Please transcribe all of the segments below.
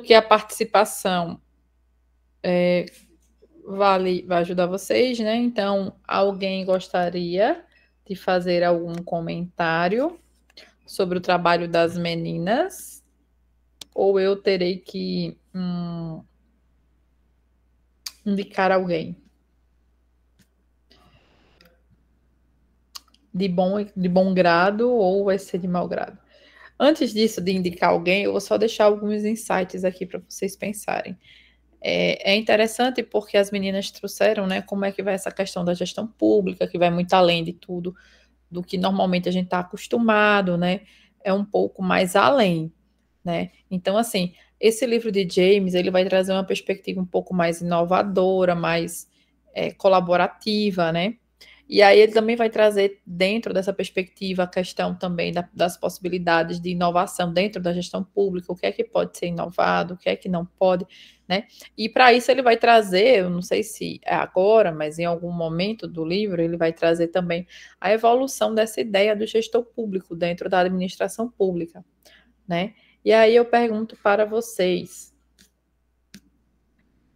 que a participação vai ajudar vocês, né? Então, alguém gostaria de fazer algum comentário sobre o trabalho das meninas? Ou eu terei que indicar alguém de bom grado ou vai ser de mau grado? Antes disso, de indicar alguém, eu vou só deixar alguns insights aqui para vocês pensarem. É interessante porque as meninas trouxeram, né, como é que vai essa questão da gestão pública, que vai muito além de tudo do que normalmente a gente está acostumado, né? É um pouco mais além, né? Então, assim, esse livro de James, ele vai trazer uma perspectiva um pouco mais inovadora, mais colaborativa, né? E aí ele também vai trazer dentro dessa perspectiva a questão também das possibilidades de inovação dentro da gestão pública, o que é que pode ser inovado, o que é que não pode, né? E para isso ele vai trazer, eu não sei se é agora, mas em algum momento do livro, ele vai trazer também a evolução dessa ideia do gestor público dentro da administração pública, né? E aí eu pergunto para vocês,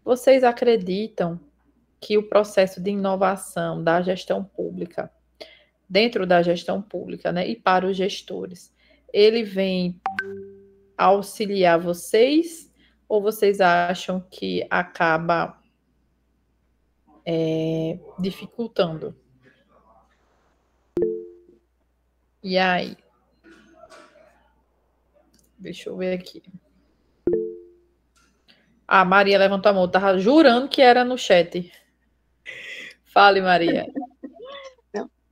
vocês acreditam que o processo de inovação da gestão pública, dentro da gestão pública, né, e para os gestores, ele vem auxiliar vocês ou vocês acham que acaba dificultando? E aí? Deixa eu ver aqui. Ah, Maria levantou a mão, tava jurando que era no chat. Fale, Maria.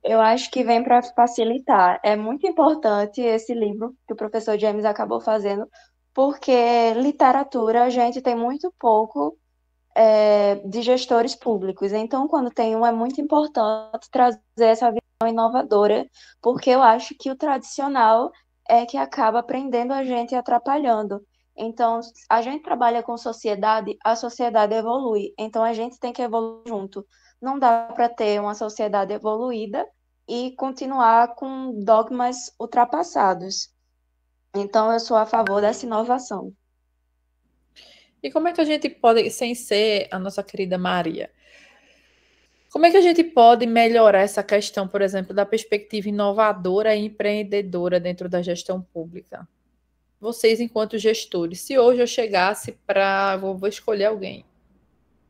Eu acho que vem para facilitar. É muito importante esse livro que o professor James acabou fazendo, porque literatura a gente tem muito pouco de gestores públicos. Então, quando tem um, é muito importante trazer essa visão inovadora, porque eu acho que o tradicional é que acaba prendendo a gente e atrapalhando. Então, a gente trabalha com sociedade, a sociedade evolui. Então, a gente tem que evoluir junto. Não dá para ter uma sociedade evoluída e continuar com dogmas ultrapassados. Então, eu sou a favor dessa inovação. E como é que a gente pode, sem ser a nossa querida Maria, como é que a gente pode melhorar essa questão, por exemplo, da perspectiva inovadora e empreendedora dentro da gestão pública? Vocês, enquanto gestores, se hoje eu chegasse para. Vou escolher alguém.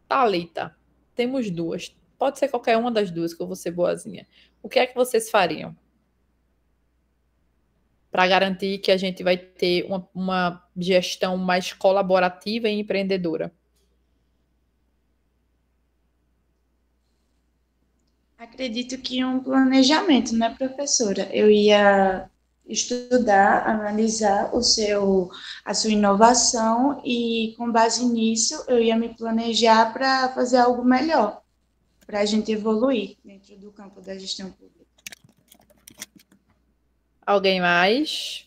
Thalita, temos duas. Pode ser qualquer uma das duas, que eu vou ser boazinha. O que é que vocês fariam? Para garantir que a gente vai ter uma gestão mais colaborativa e empreendedora? Acredito que um planejamento, né, professora? Eu ia estudar, analisar a sua inovação e, com base nisso, eu ia me planejar para fazer algo melhor, para a gente evoluir dentro do campo da gestão pública. Alguém mais?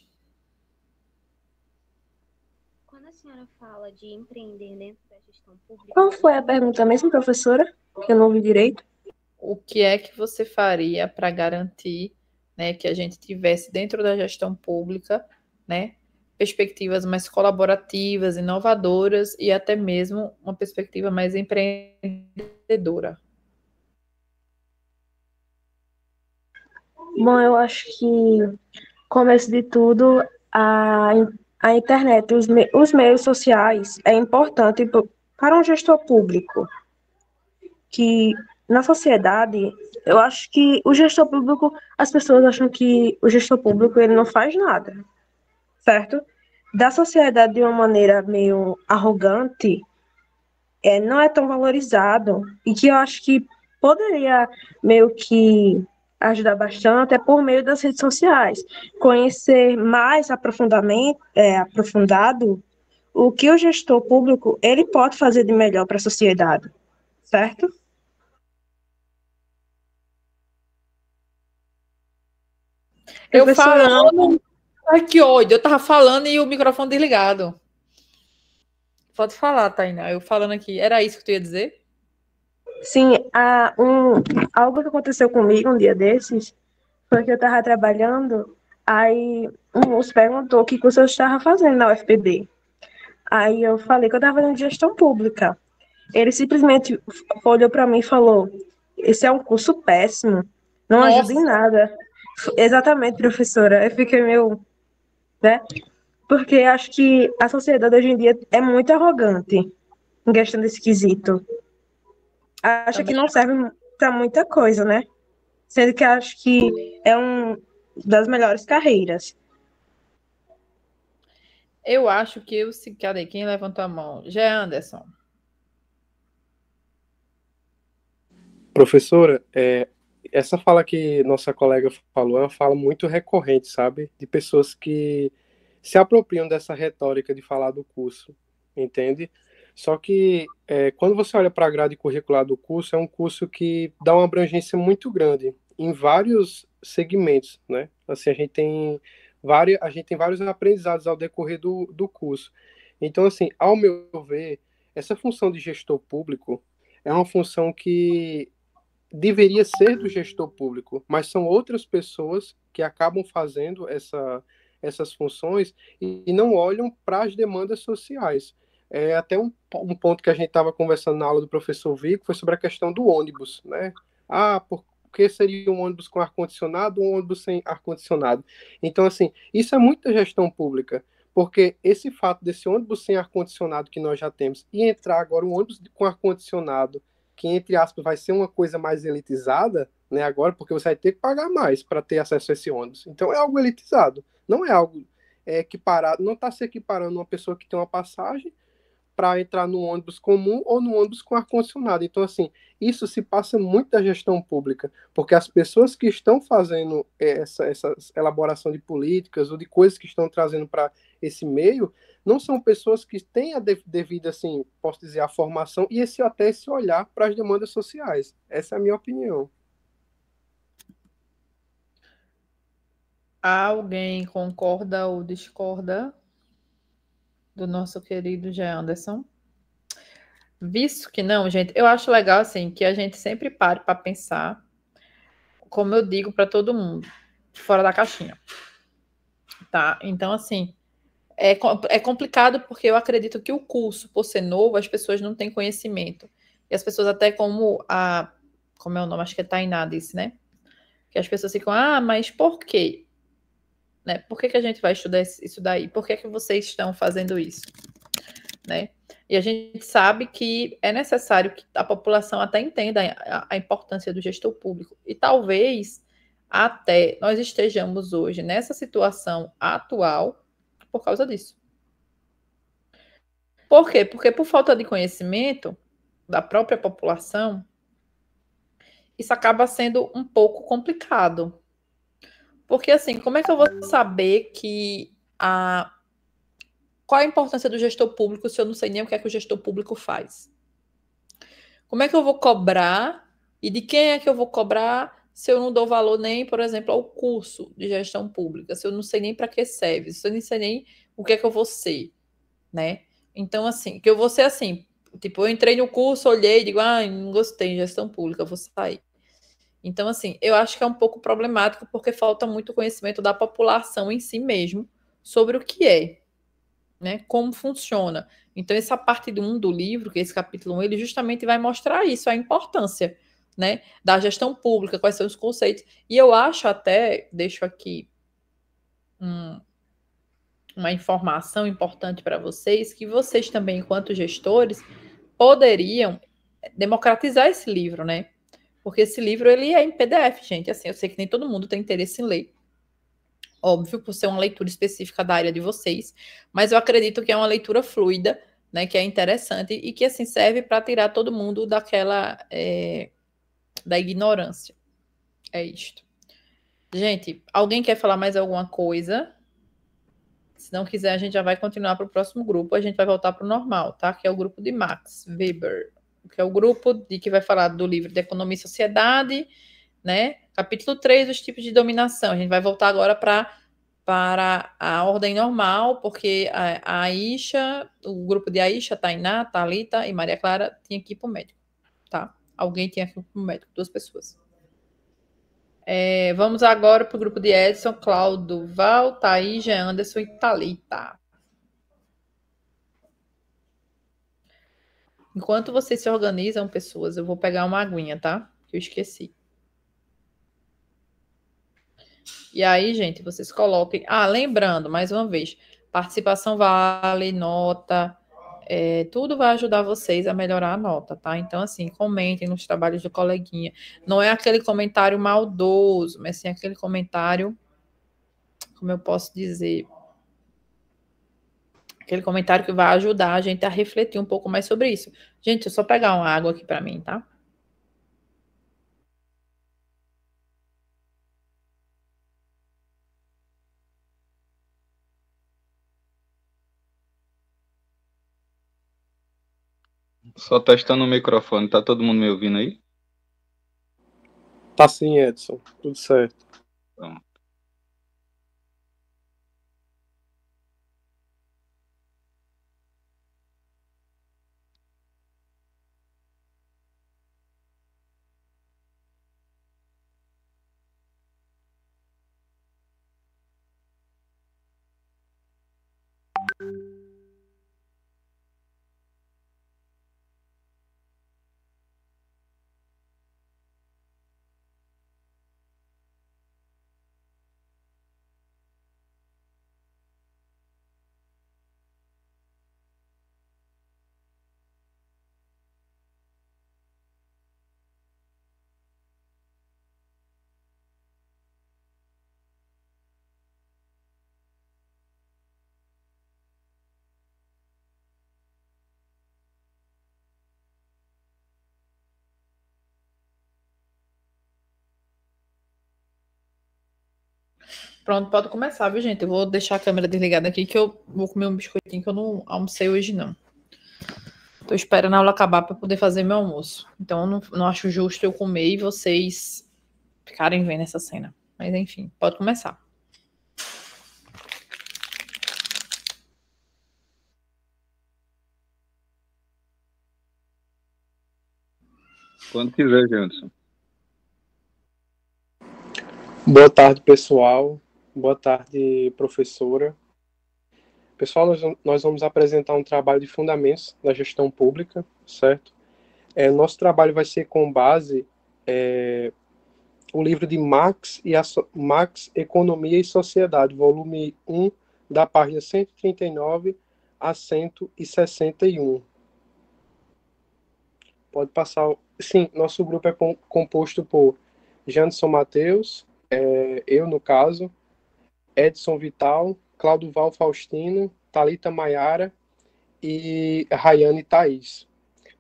Quando a senhora fala de empreender dentro da gestão pública... Qual foi a pergunta mesmo, professora? Que eu não ouvi direito. O que é que você faria para garantir, né, que a gente tivesse dentro da gestão pública, né, perspectivas mais colaborativas, inovadoras e até mesmo uma perspectiva mais empreendedora? Bom, eu acho que, começo de tudo, a internet, os meios sociais é importante para um gestor público, que na sociedade, eu acho que o gestor público, as pessoas acham que o gestor público ele não faz nada, certo? Da sociedade de uma maneira meio arrogante, não é tão valorizado, e que eu acho que poderia meio que ajudar bastante é por meio das redes sociais, conhecer mais aprofundado o que o gestor público ele pode fazer de melhor para a sociedade, certo? Eu falando... Ai, que ódio, eu tava falando e o microfone desligado. Pode falar, Tainá, eu falando aqui. Era isso que tu ia dizer? Sim, algo que aconteceu comigo um dia desses foi que eu estava trabalhando, aí um moço perguntou o que você estava fazendo na UFPB. Aí eu falei que eu estava fazendo gestão pública. Ele simplesmente olhou para mim e falou: esse é um curso péssimo, não ajuda em Nossa, nada. Exatamente, professora. Eu fiquei meio, né? Porque acho que a sociedade hoje em dia é muito arrogante em questão desse quesito. Acha que também. não serve para muita coisa, né? Sendo que acho que é um das melhores carreiras. Eu acho que eu se. Cadê? Quem levantou a mão? Jé Anderson. Professora, essa fala que nossa colega falou é uma fala muito recorrente, sabe? De pessoas que se apropriam dessa retórica de falar do curso, entende? Só que quando você olha para a grade curricular do curso, é um curso que dá uma abrangência muito grande em vários segmentos, né? Assim, a gente tem vários aprendizados ao decorrer do curso. Então, assim, ao meu ver, essa função de gestor público é uma função que deveria ser do gestor público, mas são outras pessoas que acabam fazendo essas funções e não olham para as demandas sociais. É até um ponto que a gente estava conversando na aula do professor Vico foi sobre a questão do ônibus, né? Ah, por que seria um ônibus com ar-condicionado ou um ônibus sem ar-condicionado? Então, assim, isso é muita gestão pública, porque esse fato desse ônibus sem ar-condicionado que nós já temos e entrar agora um ônibus com ar-condicionado que, entre aspas, vai ser uma coisa mais elitizada, né, agora, porque você vai ter que pagar mais para ter acesso a esse ônibus. Então é algo elitizado, não é algo equiparado, não está se equiparando uma pessoa que tem uma passagem para entrar no ônibus comum ou no ônibus com ar-condicionado. Então, assim, isso se passa muito da gestão pública, porque as pessoas que estão fazendo essa elaboração de políticas ou de coisas que estão trazendo para esse meio, não são pessoas que têm a devida, assim, posso dizer, a formação e até esse olhar para as demandas sociais. Essa é a minha opinião. Alguém concorda ou discorda do nosso querido Jé Anderson? Visto que não, gente, eu acho legal assim que a gente sempre pare para pensar, como eu digo para todo mundo, fora da caixinha, tá? Então, assim, é complicado porque eu acredito que o curso, por ser novo, as pessoas não têm conhecimento. E as pessoas até como é o nome? Acho que é Tainá disse, né? Que as pessoas ficam, mas por quê? Né? Por que a gente vai estudar isso daí? Por que vocês estão fazendo isso? Né? E a gente sabe que é necessário que a população até entenda a importância do gestor público. E talvez até nós estejamos hoje nessa situação atual por causa disso. Por quê? Porque por falta de conhecimento da própria população, isso acaba sendo um pouco complicado. Porque assim, como é que eu vou saber qual a importância do gestor público se eu não sei nem o que é que o gestor público faz? Como é que eu vou cobrar? E de quem é que eu vou cobrar se eu não dou valor nem, por exemplo, ao curso de gestão pública? Se eu não sei nem para que serve, se eu não sei nem o que é que eu vou ser, né? Então, assim, que eu vou ser assim, tipo, eu entrei no curso, olhei e digo, não gostei de gestão pública, eu vou sair. Então, assim, eu acho que é um pouco problemático porque falta muito conhecimento da população em si mesmo sobre o que é, né? Como funciona. Então, essa parte do 1 do livro, que é esse capítulo 1, ele justamente vai mostrar isso, a importância, né, da gestão pública, quais são os conceitos. E eu acho até, deixo aqui uma informação importante para vocês, que vocês também, enquanto gestores, poderiam democratizar esse livro, né? Porque esse livro, ele é em PDF, gente. Assim, eu sei que nem todo mundo tem interesse em ler. Óbvio, por ser uma leitura específica da área de vocês, mas eu acredito que é uma leitura fluida, né, que é interessante e que, assim, serve para tirar todo mundo da ignorância. É isto. Gente, alguém quer falar mais alguma coisa? Se não quiser, a gente já vai continuar para o próximo grupo. A gente vai voltar para o normal, tá? Que é o grupo de Max Weber, que é o grupo que vai falar do livro de Economia e Sociedade, né? Capítulo 3, os tipos de dominação. A gente vai voltar agora para a ordem normal, porque a Aisha, o grupo de Aisha, Tainá, Thalita e Maria Clara tinha que ir para o médico, tá? Alguém tinha que ir para o médico, 2 pessoas. Vamos agora para o grupo de Edson, Cláudio, Val, Thaís, Anderson e Thalita. Enquanto vocês se organizam, pessoas, eu vou pegar uma aguinha, tá? Que eu esqueci. E aí, gente, vocês coloquem... Ah, lembrando, mais uma vez, participação vale, nota, tudo vai ajudar vocês a melhorar a nota, tá? Então, assim, comentem nos trabalhos do coleguinha. Não é aquele comentário maldoso, mas sim aquele comentário, como eu posso dizer, aquele comentário que vai ajudar a gente a refletir um pouco mais sobre isso. Gente, eu só pegar uma água aqui para mim, tá? Só testando o microfone, tá todo mundo me ouvindo aí? Tá sim, Edson. Tudo certo. Então, Pronto, pode começar, viu, gente? Eu vou deixar a câmera desligada aqui, que eu vou comer um biscoitinho que eu não almocei hoje, não. Tô esperando a aula acabar para poder fazer meu almoço. Então, eu não acho justo eu comer e vocês ficarem vendo essa cena. Mas, enfim, pode começar. quando quiser, Janderson. Boa tarde, pessoal. Boa tarde, professora. Pessoal, nós vamos apresentar um trabalho de fundamentos da gestão pública, certo? Nosso trabalho vai ser com base o livro de Marx, Marx, Economia e Sociedade, volume 1, da página 139 a 161. Pode passar. Sim, nosso grupo é composto por Janderson Matheus, eu, no caso, Edson Vital, Claudoval Faustino, Thalita Maiara e Rayane Thaís.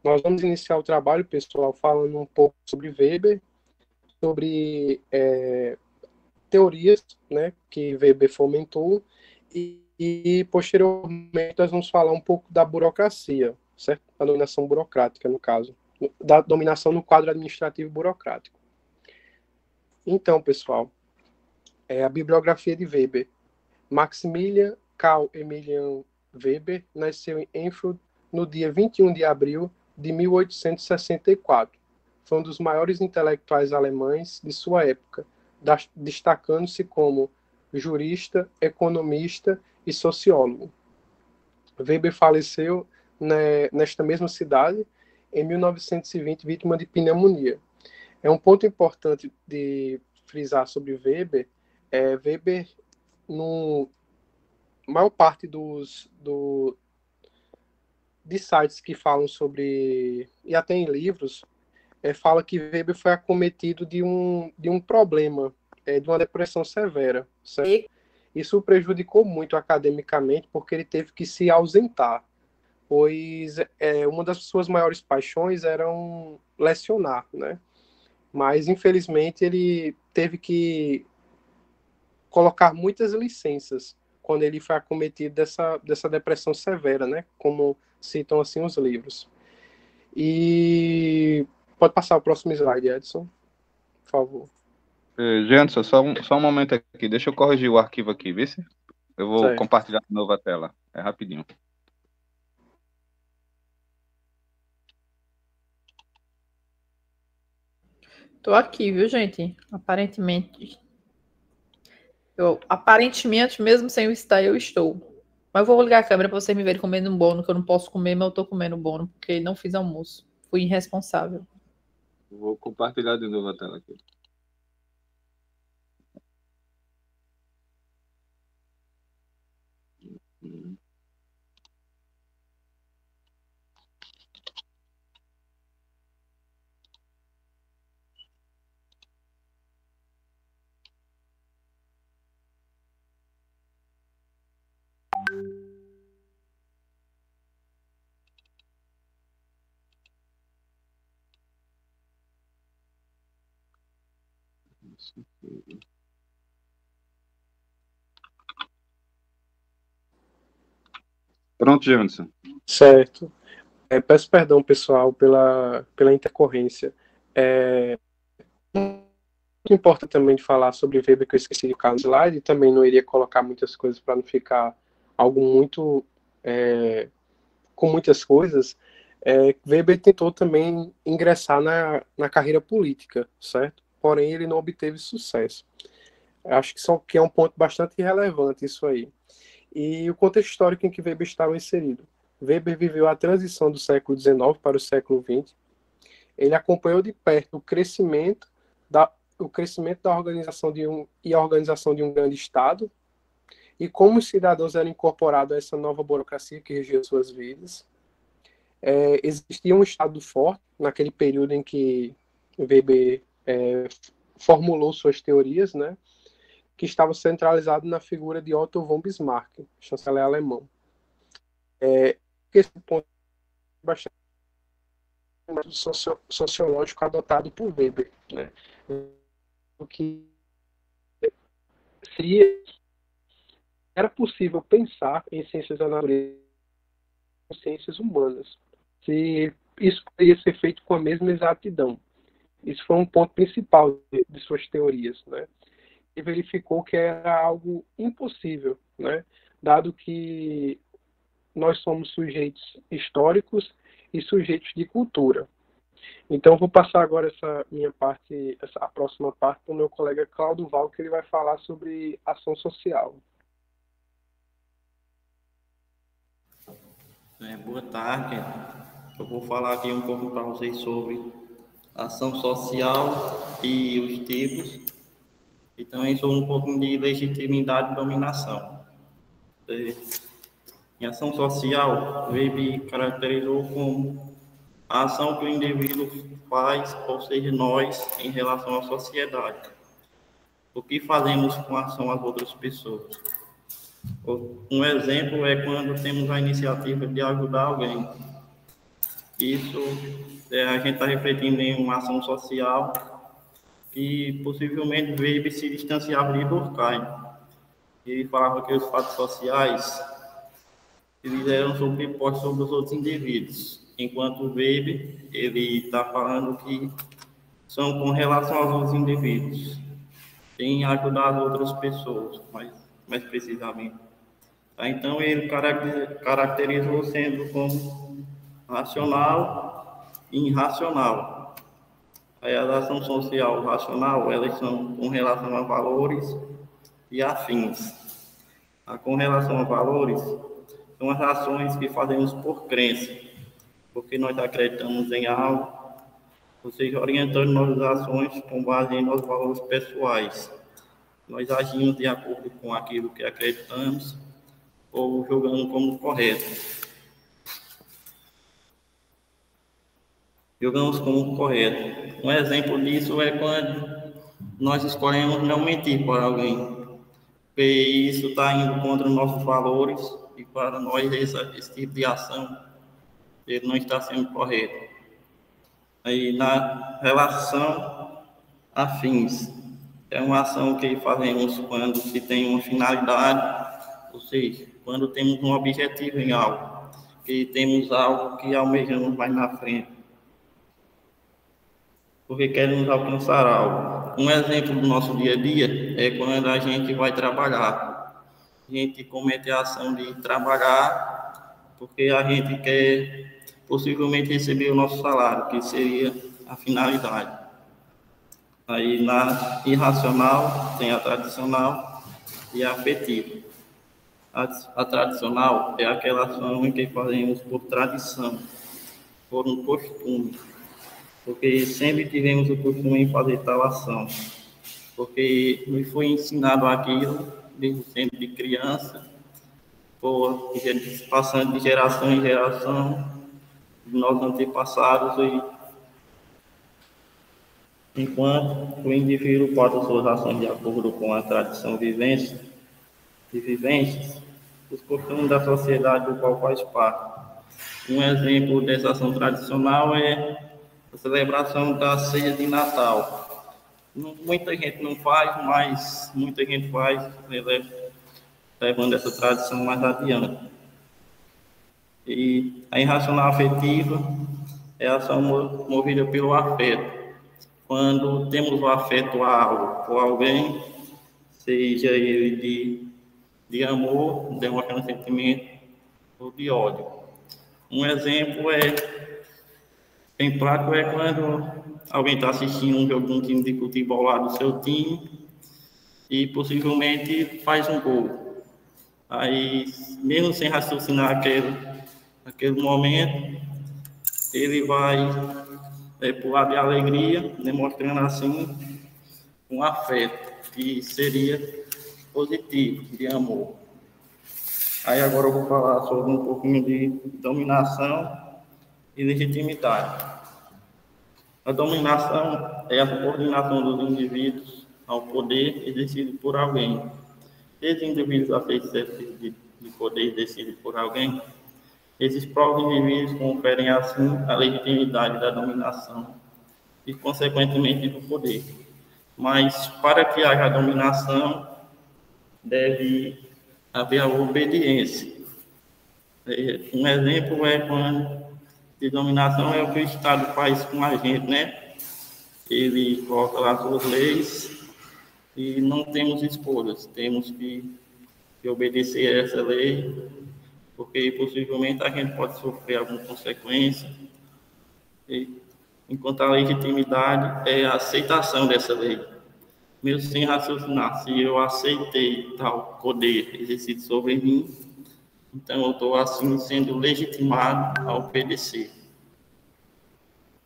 Nós vamos iniciar o trabalho, pessoal, falando um pouco sobre Weber, sobre teorias, né, que Weber fomentou, e posteriormente nós vamos falar um pouco da burocracia, certo? A dominação burocrática, no caso, da dominação no quadro administrativo burocrático. Então, pessoal, a bibliografia de Weber. Maximilian Karl Emilian Weber nasceu em Erfurt no dia 21 de abril de 1864. Foi um dos maiores intelectuais alemães de sua época, destacando-se como jurista, economista e sociólogo. Weber faleceu nesta mesma cidade em 1920, vítima de pneumonia. Um ponto importante de frisar sobre Weber Weber, no maior parte de sites que falam sobre, e até em livros, fala que Weber foi acometido de um problema, de uma depressão severa, certo? Isso o prejudicou muito academicamente, porque ele teve que se ausentar, pois uma das suas maiores paixões era lecionar, né? Mas, infelizmente, ele teve que colocar muitas licenças quando ele foi acometido dessa depressão severa, né? Como citam assim os livros. E pode passar o próximo slide, Edson, por favor. Janderson, só um momento aqui. Deixa eu corrigir o arquivo aqui, vê se eu vou compartilhar de novo a tela. É rapidinho. Tô aqui, viu, gente? Aparentemente, mesmo sem eu estar, eu estou. Mas eu vou ligar a câmera para vocês me verem comendo um bono, que eu não posso comer, mas eu tô comendo bono, porque não fiz almoço. Fui irresponsável. Vou compartilhar de novo a tela aqui. Pronto, Jameson. Certo. Peço perdão, pessoal, pela intercorrência. Muito importante também de falar sobre Weber, que eu esqueci de colocar no slide, e também não iria colocar muitas coisas para não ficar algo muito com muitas coisas. Weber tentou também ingressar na carreira política, certo? Porém, ele não obteve sucesso. Acho que é um ponto bastante relevante isso aí. E o contexto histórico em que Weber estava inserido. Weber viveu a transição do século XIX para o século XX. Ele acompanhou de perto o crescimento da organização a organização de um grande Estado e como os cidadãos eram incorporados a essa nova burocracia que regia suas vidas. Existia um Estado forte naquele período em que Weber formulou suas teorias, né, que estava centralizado na figura de Otto von Bismarck, chanceler alemão. Esse ponto é bastante sociológico adotado por Weber, né, o que era possível pensar em ciências da natureza e ciências humanas, se isso poderia ser feito com a mesma exatidão. Isso foi um ponto principal de suas teorias, né? E verificou que era algo impossível, né? Dado que nós somos sujeitos históricos e sujeitos de cultura. Então, vou passar agora a próxima parte para o meu colega Claudio Val, que ele vai falar sobre ação social. Boa tarde. Eu vou falar aqui um pouco para vocês sobre ação social e os tipos, e também sobre um pouco de legitimidade e dominação. Em ação social, Weber caracterizou como a ação que o indivíduo faz, ou seja, nós, em relação à sociedade. O que fazemos com a ação às outras pessoas? Um exemplo é quando temos a iniciativa de ajudar alguém. Isso a gente está refletindo em uma ação social que possivelmente Weber se distanciava de Durkheim. Ele falava que os fatos sociais eles eram sobrepostos sobre os outros indivíduos, enquanto Weber ele está falando que são com relação aos outros indivíduos, em ajudar as outras pessoas, mais precisamente. Então, ele caracterizou sendo como racional e irracional. Aí, a ação social racional, elas são com relação a valores e afins. Com relação a valores, são as ações que fazemos por crença, porque nós acreditamos em algo, ou seja, orientando nossas ações com base em nossos valores pessoais. Nós agimos de acordo com aquilo que acreditamos ou julgando como correto. Julgamos como correto. Um exemplo disso é quando nós escolhemos não mentir para alguém, porque isso está indo contra os nossos valores e para nós esse tipo de ação ele não está sendo correto. Aí na relação afins, é uma ação que fazemos quando se tem uma finalidade, ou seja, quando temos um objetivo em algo, que temos algo que almejamos mais na frente, porque queremos alcançar algo. Um exemplo do nosso dia a dia é quando a gente vai trabalhar. A gente comete a ação de trabalhar porque a gente quer possivelmente receber o nosso salário, que seria a finalidade. Aí na irracional tem a tradicional e a afetiva. A tradicional é aquela ação em que fazemos por tradição, por um costume, porque sempre tivemos o costume em fazer tal ação, porque nos foi ensinado aquilo desde sempre de criança, passando de geração em geração, de nossos antepassados, e enquanto o indivíduo faz as suas ações de acordo com a tradição de vivências, os costumes da sociedade do qual faz parte. Um exemplo dessa ação tradicional é a celebração da ceia de Natal. Muita gente não faz, mas muita gente faz, levando essa tradição mais adiante. E a irracional afetiva é a ação movida pelo afeto. Quando temos o afeto a algo ou alguém, seja ele de amor, demonstrando sentimento, ou de ódio. Um exemplo bem prático é quando alguém está assistindo um jogo de um time de futebol lá do seu time e possivelmente faz um gol. Aí, mesmo sem raciocinar aquele momento, ele vai pular de alegria, demonstrando assim um afeto, que seria positivo, de amor. Aí agora eu vou falar sobre um pouquinho de dominação e legitimidade. A dominação é a subordinação dos indivíduos ao poder exercido por alguém. Se os indivíduos aceitam de poder exercido por alguém, esses próprios indivíduos conferem assim a legitimidade da dominação e, consequentemente, do poder. Mas, para que haja dominação, deve haver a obediência. Um exemplo de dominação é o que o Estado faz com a gente, né? Ele coloca lá suas leis e não temos escolhas, temos que obedecer a essa lei, porque possivelmente a gente pode sofrer alguma consequência. Enquanto a legitimidade é a aceitação dessa lei. Mesmo sem raciocinar, se eu aceitei tal poder exercido sobre mim, então eu estou assim sendo legitimado a obedecer.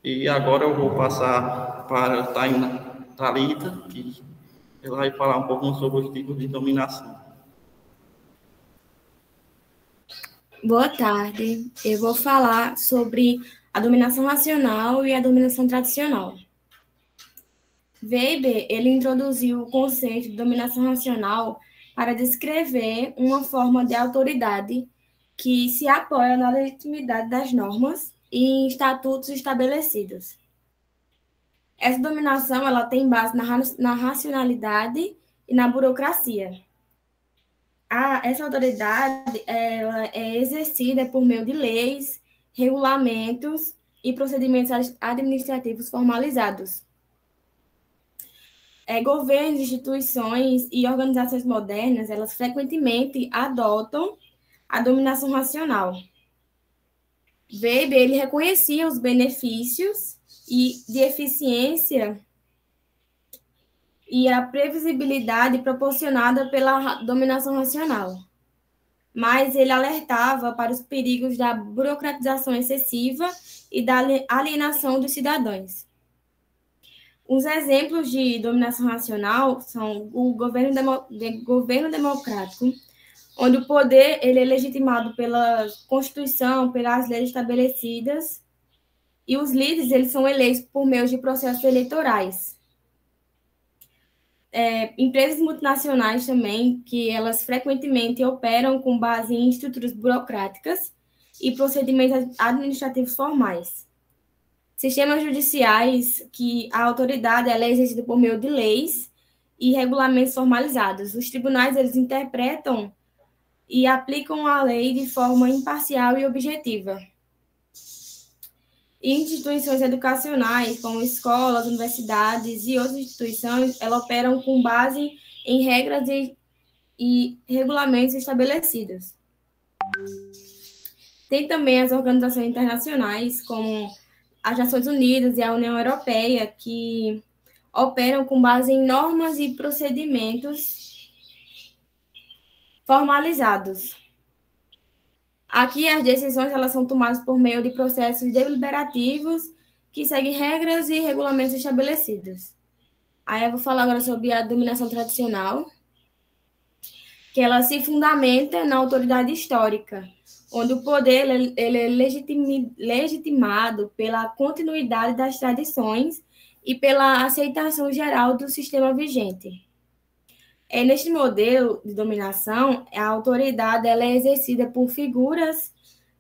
E agora eu vou passar para a Thalita, que ela vai falar um pouco sobre os tipos de dominação. Boa tarde. Eu vou falar sobre a dominação racional e a dominação tradicional. Weber, ele introduziu o conceito de dominação racional para descrever uma forma de autoridade que se apoia na legitimidade das normas e em estatutos estabelecidos. Essa dominação ela tem base na racionalidade e na burocracia. Essa autoridade ela é exercida por meio de leis, regulamentos e procedimentos administrativos formalizados. Governos, instituições e organizações modernas, elas frequentemente adotam a dominação racional. Weber, ele reconhecia os benefícios de eficiência e a previsibilidade proporcionada pela dominação racional. Mas ele alertava para os perigos da burocratização excessiva e da alienação dos cidadãos. Os exemplos de dominação racional são o governo democrático, onde o poder ele é legitimado pela Constituição, pelas leis estabelecidas, e os líderes eles são eleitos por meio de processos eleitorais. Empresas multinacionais também, que elas frequentemente operam com base em estruturas burocráticas e procedimentos administrativos formais. Sistemas judiciais, que a autoridade ela é exercida por meio de leis e regulamentos formalizados. Os tribunais eles interpretam e aplicam a lei de forma imparcial e objetiva. E instituições educacionais, como escolas, universidades e outras instituições, elas operam com base em regras e regulamentos estabelecidos. Tem também as organizações internacionais, como as Nações Unidas e a União Europeia, que operam com base em normas e procedimentos formalizados. Aqui, as decisões elas são tomadas por meio de processos deliberativos que seguem regras e regulamentos estabelecidos. Aí eu vou falar agora sobre a dominação tradicional, que ela se fundamenta na autoridade histórica, onde o poder ele é legitimado pela continuidade das tradições e pela aceitação geral do sistema vigente. Neste modelo de dominação, a autoridade ela é exercida por figuras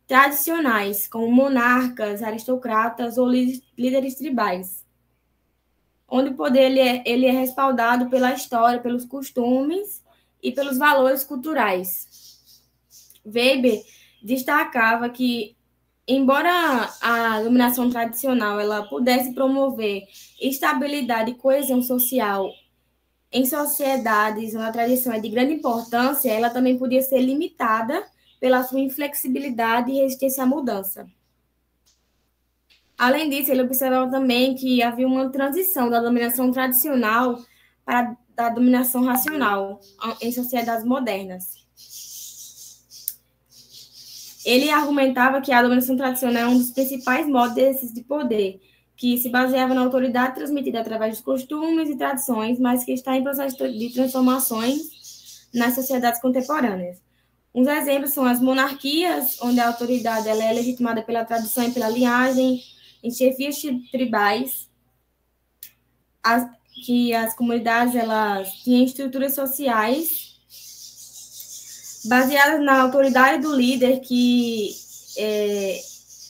tradicionais, como monarcas, aristocratas ou líderes tribais, onde o poder ele é respaldado pela história, pelos costumes e pelos valores culturais. Weber destacava que, embora a dominação tradicional ela pudesse promover estabilidade e coesão social em sociedades onde a tradição é de grande importância, ela também podia ser limitada pela sua inflexibilidade e resistência à mudança. Além disso, ele observava também que havia uma transição da dominação tradicional para a dominação racional em sociedades modernas. Ele argumentava que a dominação tradicional é um dos principais modos de exercício de poder, que se baseava na autoridade transmitida através dos costumes e tradições, mas que está em processo de transformações nas sociedades contemporâneas. Uns exemplos são as monarquias, onde a autoridade ela é legitimada pela tradição e pela linhagem, em chefias tribais, que as comunidades elas tinham estruturas sociais baseadas na autoridade do líder, que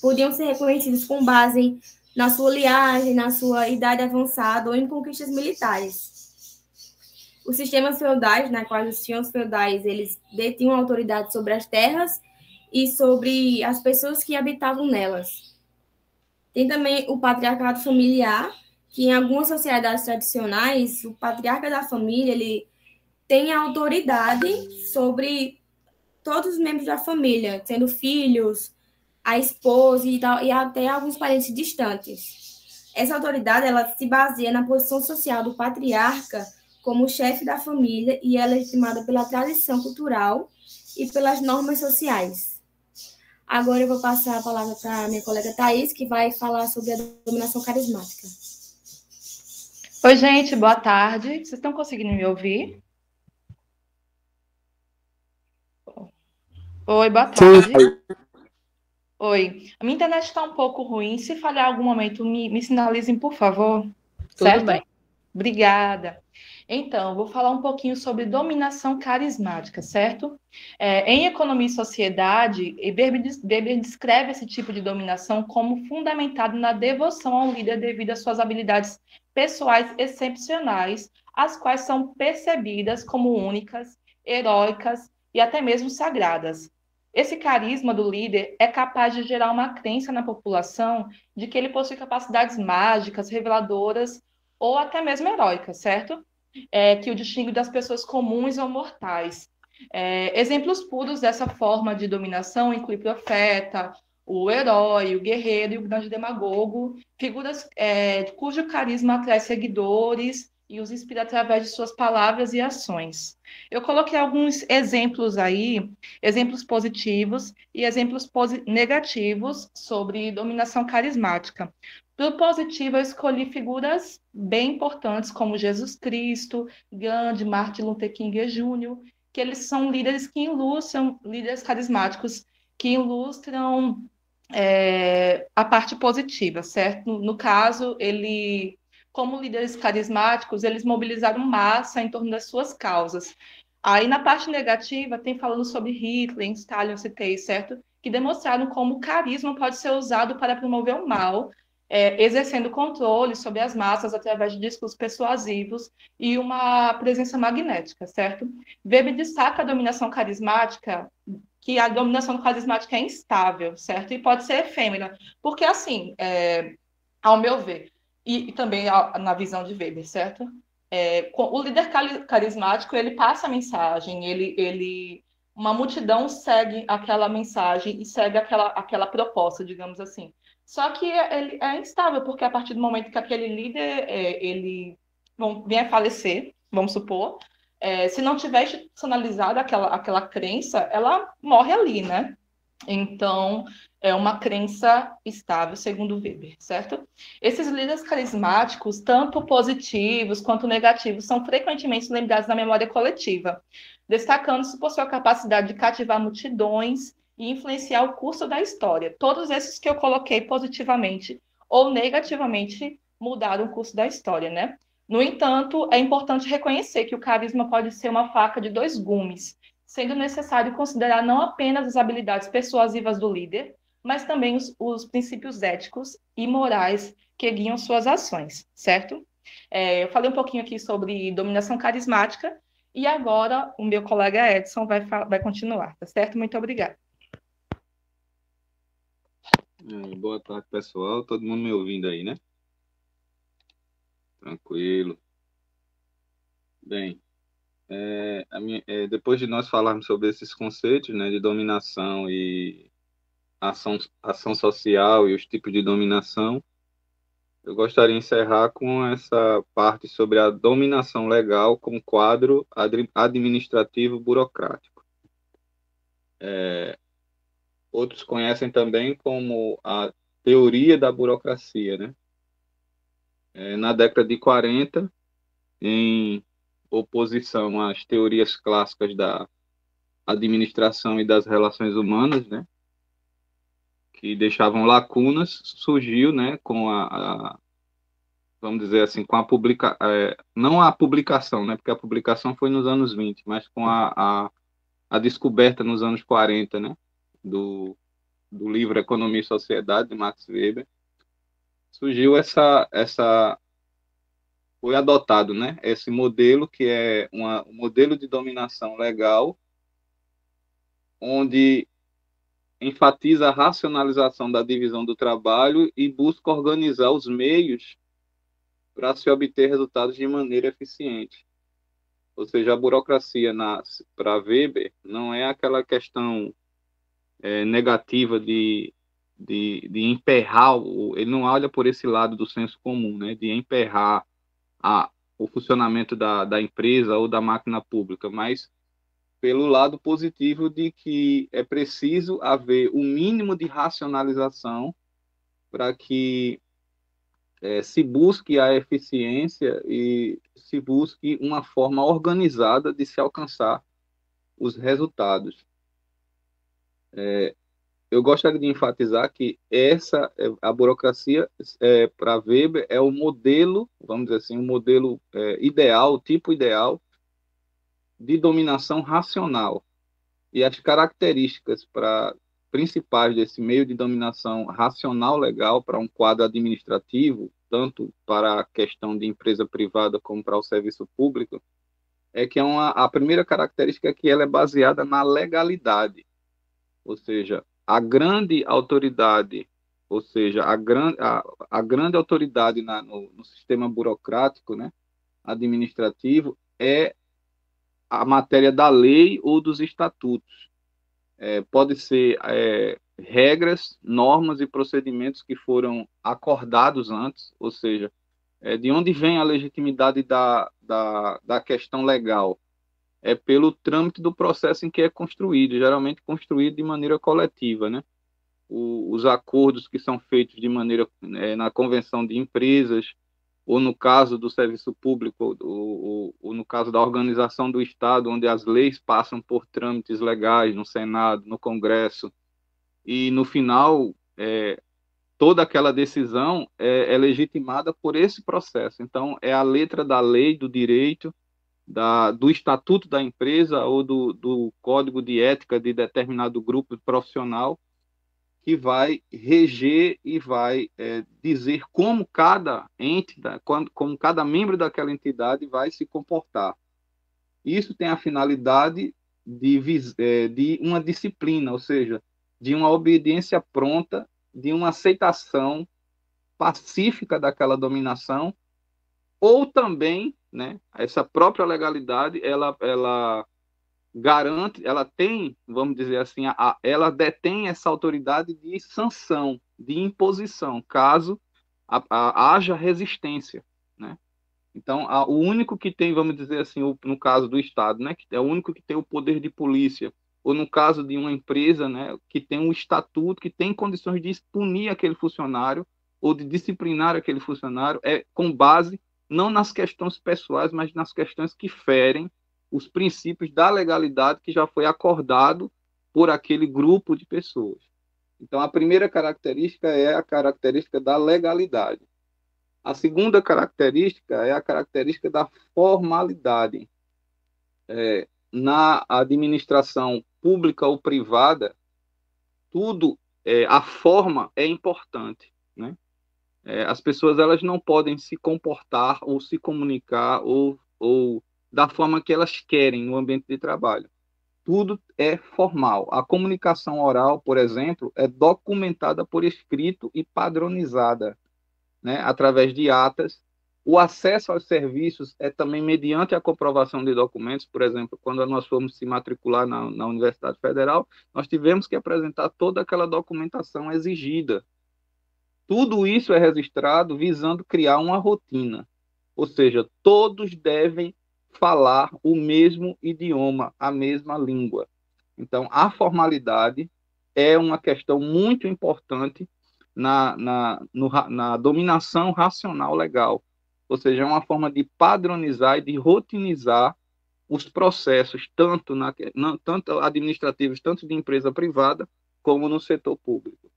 podiam ser reconhecidos com base na sua linhagem, na sua idade avançada ou em conquistas militares. Os sistemas feudais, na qual os senhores feudais eles detinham autoridade sobre as terras e sobre as pessoas que habitavam nelas. Tem também o patriarcado familiar, que em algumas sociedades tradicionais, o patriarca da família ele tem a autoridade sobre todos os membros da família, sendo filhos, a esposa e até alguns parentes distantes. Essa autoridade ela se baseia na posição social do patriarca como chefe da família e é legitimada pela tradição cultural e pelas normas sociais. Agora eu vou passar a palavra para a minha colega Thaís, que vai falar sobre a dominação carismática. Oi, gente, boa tarde. Vocês estão conseguindo me ouvir? Oi, boa tarde. Oi, a minha internet está um pouco ruim. Se falhar algum momento, me sinalizem, por favor. Tudo bem. Obrigada. Então, vou falar um pouquinho sobre dominação carismática, certo? Em Economia e Sociedade, Weber descreve esse tipo de dominação como fundamentado na devoção ao líder devido às suas habilidades pessoais excepcionais, as quais são percebidas como únicas, heróicas e até mesmo sagradas. Esse carisma do líder é capaz de gerar uma crença na população de que ele possui capacidades mágicas, reveladoras ou até mesmo heróicas, certo? Que o distingue das pessoas comuns ou mortais. Exemplos puros dessa forma de dominação incluem o profeta, o herói, o guerreiro e o grande demagogo, figuras cujo carisma atrai seguidores e os inspira através de suas palavras e ações. Eu coloquei alguns exemplos aí, exemplos positivos e exemplos negativos sobre dominação carismática. Do positivo, eu escolhi figuras bem importantes, como Jesus Cristo, Gandhi, Martin Luther King Jr., que eles são líderes que ilustram, líderes carismáticos, que ilustram a parte positiva, certo? No caso, como líderes carismáticos, eles mobilizaram massa em torno das suas causas. Aí, na parte negativa, tem falando sobre Hitler, Stalin, eu citei, certo? Que demonstraram como o carisma pode ser usado para promover o mal, exercendo controle sobre as massas através de discursos persuasivos e uma presença magnética, certo? Weber destaca a dominação carismática, que a dominação carismática é instável, certo? E pode ser efêmera, porque assim, ao meu ver, e também na visão de Weber, certo? O líder carismático, ele passa a mensagem, uma multidão segue aquela mensagem e segue aquela proposta, digamos assim. Só que ele é instável, porque a partir do momento que aquele líder ele vem a falecer, vamos supor, se não tiver institucionalizada aquela crença, ela morre ali, né? Então, é uma crença estável, segundo Weber, certo? Esses líderes carismáticos, tanto positivos quanto negativos, são frequentemente lembrados na memória coletiva, destacando-se por sua capacidade de cativar multidões e influenciar o curso da história. Todos esses que eu coloquei positivamente ou negativamente mudaram o curso da história, né? No entanto, é importante reconhecer que o carisma pode ser uma faca de dois gumes, sendo necessário considerar não apenas as habilidades persuasivas do líder, mas também os princípios éticos e morais que guiam suas ações, certo? Eu falei um pouquinho aqui sobre dominação carismática, e agora o meu colega Edson vai continuar, tá certo? Muito obrigada. Boa tarde, pessoal. Todo mundo me ouvindo aí, né? Tranquilo. Bem, depois de nós falarmos sobre esses conceitos, né, de dominação e ação social e os tipos de dominação, eu gostaria de encerrar com essa parte sobre a dominação legal como quadro administrativo burocrático. Outros conhecem também como a teoria da burocracia, né? Na década de 40, em oposição às teorias clássicas da administração e das relações humanas, né, que deixavam lacunas, surgiu, né, com vamos dizer assim, com não a publicação, né, porque a publicação foi nos anos 20, mas com a descoberta nos anos 40, né, do livro Economia e Sociedade, de Max Weber, surgiu foi adotado, né, esse modelo que é um modelo de dominação legal, onde enfatiza a racionalização da divisão do trabalho e busca organizar os meios para se obter resultados de maneira eficiente. Ou seja, a burocracia, para Weber, não é aquela questão negativa de emperrar, ele não olha por esse lado do senso comum, né, de emperrar o funcionamento da empresa ou da máquina pública, mas pelo lado positivo de que é preciso haver um mínimo de racionalização para que se busque a eficiência e se busque uma forma organizada de se alcançar os resultados. Eu gostaria de enfatizar que a burocracia, para Weber, é o modelo, vamos dizer assim, o modelo ideal, o tipo ideal de dominação racional. E as características principais desse meio de dominação racional legal para um quadro administrativo, tanto para a questão de empresa privada como para o serviço público, é que a primeira característica é que ela é baseada na legalidade. Ou seja, a grande autoridade, ou seja, a grande autoridade no sistema burocrático, né, administrativo, é a matéria da lei ou dos estatutos. Pode ser regras, normas e procedimentos que foram acordados antes, ou seja, de onde vem a legitimidade da questão legal? É pelo trâmite do processo em que é construído, geralmente construído de maneira coletiva, né? Os acordos que são feitos de maneira na convenção de empresas, ou no caso do serviço público, ou no caso da organização do Estado, onde as leis passam por trâmites legais no Senado, no Congresso, e no final toda aquela decisão é legitimada por esse processo. Então, é a letra da lei, do direito, do estatuto da empresa ou do código de ética de determinado grupo profissional que vai reger e vai dizer como cada ente, como cada membro daquela entidade vai se comportar. Isso tem a finalidade de uma disciplina, ou seja, de uma obediência pronta, de uma aceitação pacífica daquela dominação, ou também, né, essa própria legalidade, ela garante, ela tem, vamos dizer assim, ela detém essa autoridade de sanção, de imposição, caso haja resistência, né? Então, o único que tem, vamos dizer assim, no caso do Estado, né, que é o único que tem o poder de polícia, ou no caso de uma empresa, né, que tem um estatuto, que tem condições de punir aquele funcionário ou de disciplinar aquele funcionário, é com base não nas questões pessoais, mas nas questões que ferem os princípios da legalidade que já foi acordado por aquele grupo de pessoas. Então, a primeira característica é a característica da legalidade. A segunda característica é a característica da formalidade. Na administração pública ou privada, tudo, a forma é importante, né? As pessoas elas não podem se comportar ou se comunicar ou da forma que elas querem no ambiente de trabalho. Tudo é formal. A comunicação oral, por exemplo, é documentada por escrito e padronizada, né, através de atas. O acesso aos serviços é também mediante a comprovação de documentos. Por exemplo, quando nós fomos se matricular na Universidade Federal, nós tivemos que apresentar toda aquela documentação exigida. Tudo isso é registrado visando criar uma rotina, ou seja, todos devem falar o mesmo idioma, a mesma língua. Então, a formalidade é uma questão muito importante na dominação racional legal, ou seja, é uma forma de padronizar e de rotinizar os processos, tanto administrativos, tanto de empresa privada, como no setor público.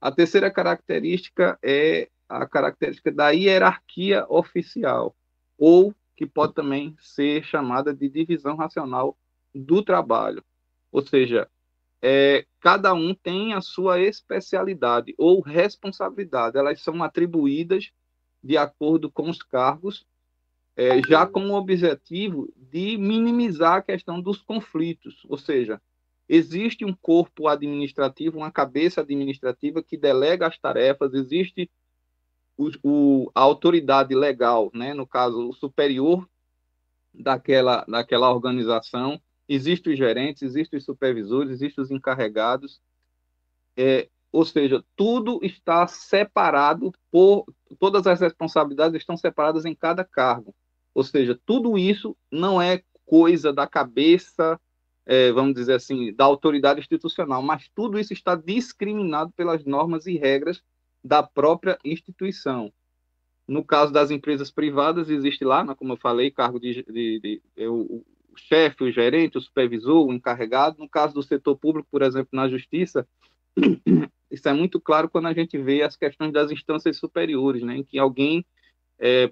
A terceira característica é a característica da hierarquia oficial, ou que pode também ser chamada de divisão racional do trabalho. Ou seja, cada um tem a sua especialidade ou responsabilidade. Elas são atribuídas de acordo com os cargos, já com o objetivo de minimizar a questão dos conflitos. Ou seja, existe um corpo administrativo, uma cabeça administrativa que delega as tarefas, existe a autoridade legal, né? No caso, o superior daquela organização, existem os gerentes, existem os supervisores, existem os encarregados, ou seja, tudo está separado, todas as responsabilidades estão separadas em cada cargo, ou seja, tudo isso não é coisa da cabeça, vamos dizer assim, da autoridade institucional, mas tudo isso está discriminado pelas normas e regras da própria instituição. No caso das empresas privadas, existe lá, como eu falei, cargo o chefe, o gerente, o supervisor, o encarregado. No caso do setor público, por exemplo, na justiça, isso é muito claro quando a gente vê as questões das instâncias superiores, né, em que alguém,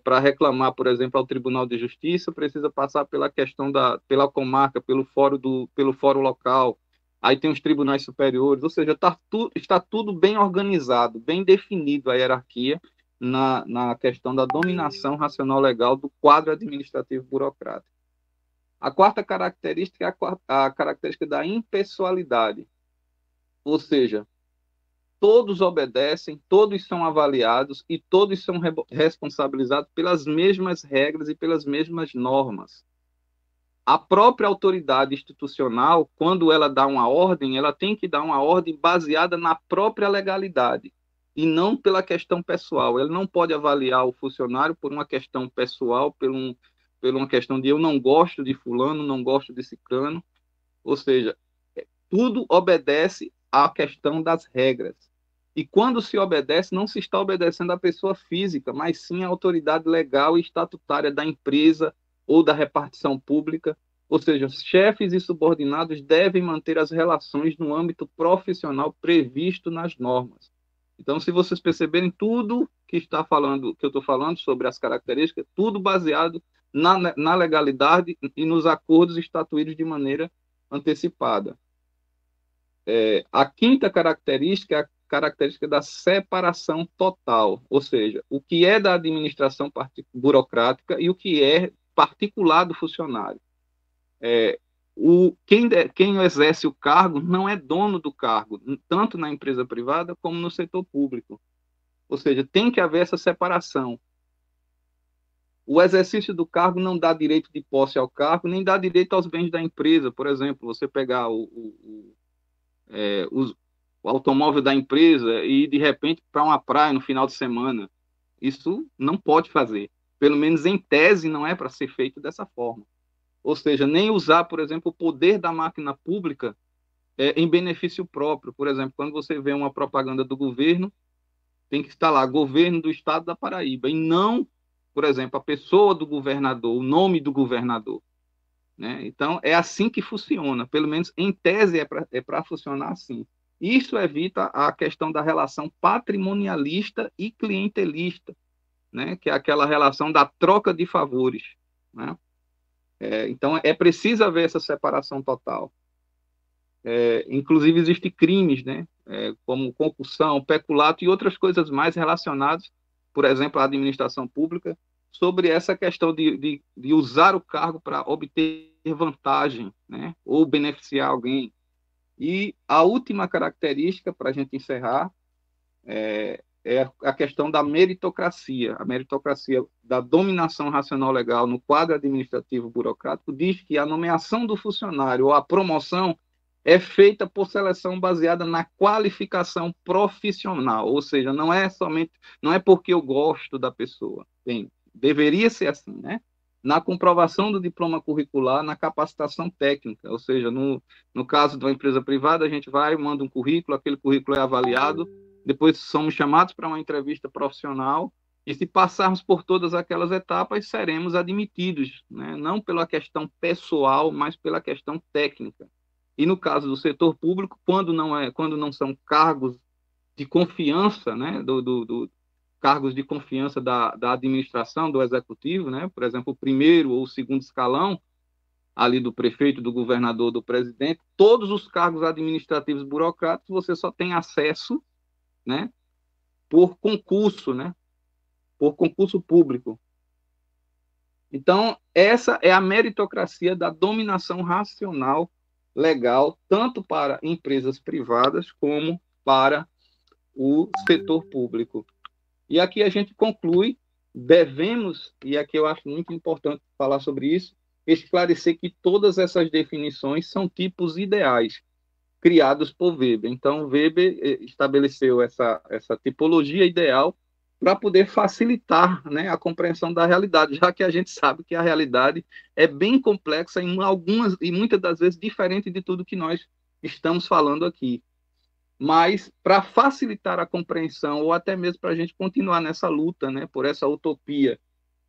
para reclamar, por exemplo, ao Tribunal de Justiça, precisa passar pela questão pela comarca, pelo fórum local. Aí tem os tribunais superiores, ou seja, está tudo bem organizado, bem definido a hierarquia na questão da dominação racional legal do quadro administrativo burocrático. A quarta característica é a característica da impessoalidade, ou seja, todos obedecem, todos são avaliados e todos são responsabilizados pelas mesmas regras e pelas mesmas normas. A própria autoridade institucional, quando ela dá uma ordem, ela tem que dar uma ordem baseada na própria legalidade e não pela questão pessoal. Ela não pode avaliar o funcionário por uma questão pessoal, por uma questão de eu não gosto de fulano, não gosto de ciclano. Ou seja, tudo obedece à questão das regras. E quando se obedece, não se está obedecendo à pessoa física, mas sim à autoridade legal e estatutária da empresa ou da repartição pública. Ou seja, os chefes e subordinados devem manter as relações no âmbito profissional previsto nas normas. Então, se vocês perceberem, tudo que eu estou falando sobre as características, tudo baseado na legalidade e nos acordos estatuídos de maneira antecipada. A quinta característica é a característica da separação total, ou seja, o que é da administração burocrática e o que é particular do funcionário. Quem exerce o cargo não é dono do cargo, tanto na empresa privada como no setor público. Ou seja, tem que haver essa separação. O exercício do cargo não dá direito de posse ao cargo, nem dá direito aos bens da empresa. Por exemplo, você pegar o automóvel da empresa e ir, de repente, para uma praia no final de semana. Isso não pode fazer. Pelo menos em tese não é para ser feito dessa forma. Ou seja, nem usar, por exemplo, o poder da máquina pública em benefício próprio. Por exemplo, quando você vê uma propaganda do governo, tem que estar lá, governo do estado da Paraíba, e não, por exemplo, a pessoa do governador, o nome do governador. Né? Então, é assim que funciona, pelo menos em tese é para funcionar assim. Isso evita a questão da relação patrimonialista e clientelista, né? Que é aquela relação da troca de favores. Né? Então, é preciso haver essa separação total. Inclusive, existem crimes, né? Como concussão, peculato e outras coisas mais relacionadas, por exemplo, à administração pública, sobre essa questão de usar o cargo para obter vantagem, né? Ou beneficiar alguém. E a última característica, para a gente encerrar, é a questão da meritocracia. A meritocracia da dominação racional legal no quadro administrativo burocrático diz que a nomeação do funcionário ou a promoção é feita por seleção baseada na qualificação profissional, ou seja, não é porque eu gosto da pessoa. Deveria ser assim, né? Na comprovação do diploma curricular, na capacitação técnica, ou seja, no caso de uma empresa privada, a gente vai, manda um currículo, aquele currículo é avaliado, depois somos chamados para uma entrevista profissional, e se passarmos por todas aquelas etapas, seremos admitidos, né? Não pela questão pessoal, mas pela questão técnica. E no caso do setor público, quando não são cargos de confiança, né, cargos de confiança da administração, do executivo, né, por exemplo, o primeiro ou o segundo escalão, ali do prefeito, do governador, do presidente, todos os cargos administrativos burocráticos você só tem acesso, né, por concurso, né, por concurso público. Então, essa é a meritocracia da dominação racional legal, tanto para empresas privadas como para o setor público. E aqui a gente conclui, devemos, e aqui eu acho muito importante falar sobre isso, esclarecer que todas essas definições são tipos ideais, criados por Weber. Então, Weber estabeleceu essa tipologia ideal para poder facilitar, né, a compreensão da realidade, já que a gente sabe que a realidade é bem complexa e muitas das vezes diferente de tudo que nós estamos falando aqui. Mas, para facilitar a compreensão, ou até mesmo para a gente continuar nessa luta, né, por essa utopia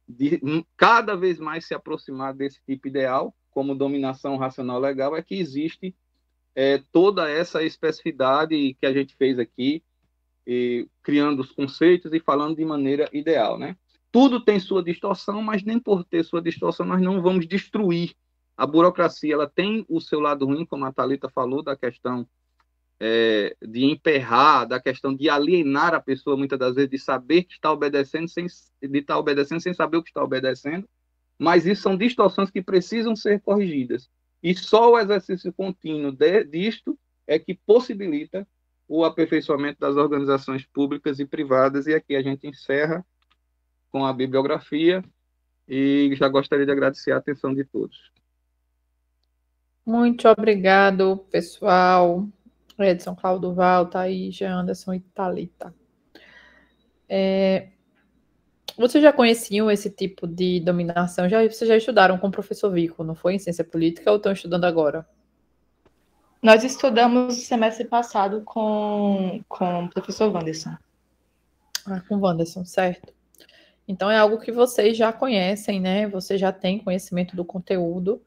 de cada vez mais se aproximar desse tipo ideal, como dominação racional legal, é que existe toda essa especificidade que a gente fez aqui, criando os conceitos e falando de maneira ideal, né? Tudo tem sua distorção, mas nem por ter sua distorção nós não vamos destruir. A burocracia, ela tem o seu lado ruim, como a Thalita falou, da questão de emperrar, da questão de alienar a pessoa, muitas das vezes, de saber que está obedecendo, sem saber o que está obedecendo, mas isso são distorções que precisam ser corrigidas. E só o exercício contínuo disto é que possibilita o aperfeiçoamento das organizações públicas e privadas, e aqui a gente encerra com a bibliografia, e já gostaria de agradecer a atenção de todos. Muito obrigado, pessoal. Edson, Claudio Val, Thaís, Anderson e Thalita. Vocês já conheciam esse tipo de dominação? Vocês já estudaram com o professor Vico, não foi? Em ciência política, ou estão estudando agora? Nós estudamos no semestre passado com o professor Wanderson. Com o Wanderson, certo. Então, é algo que vocês já conhecem, né? Vocês já têm conhecimento do conteúdo.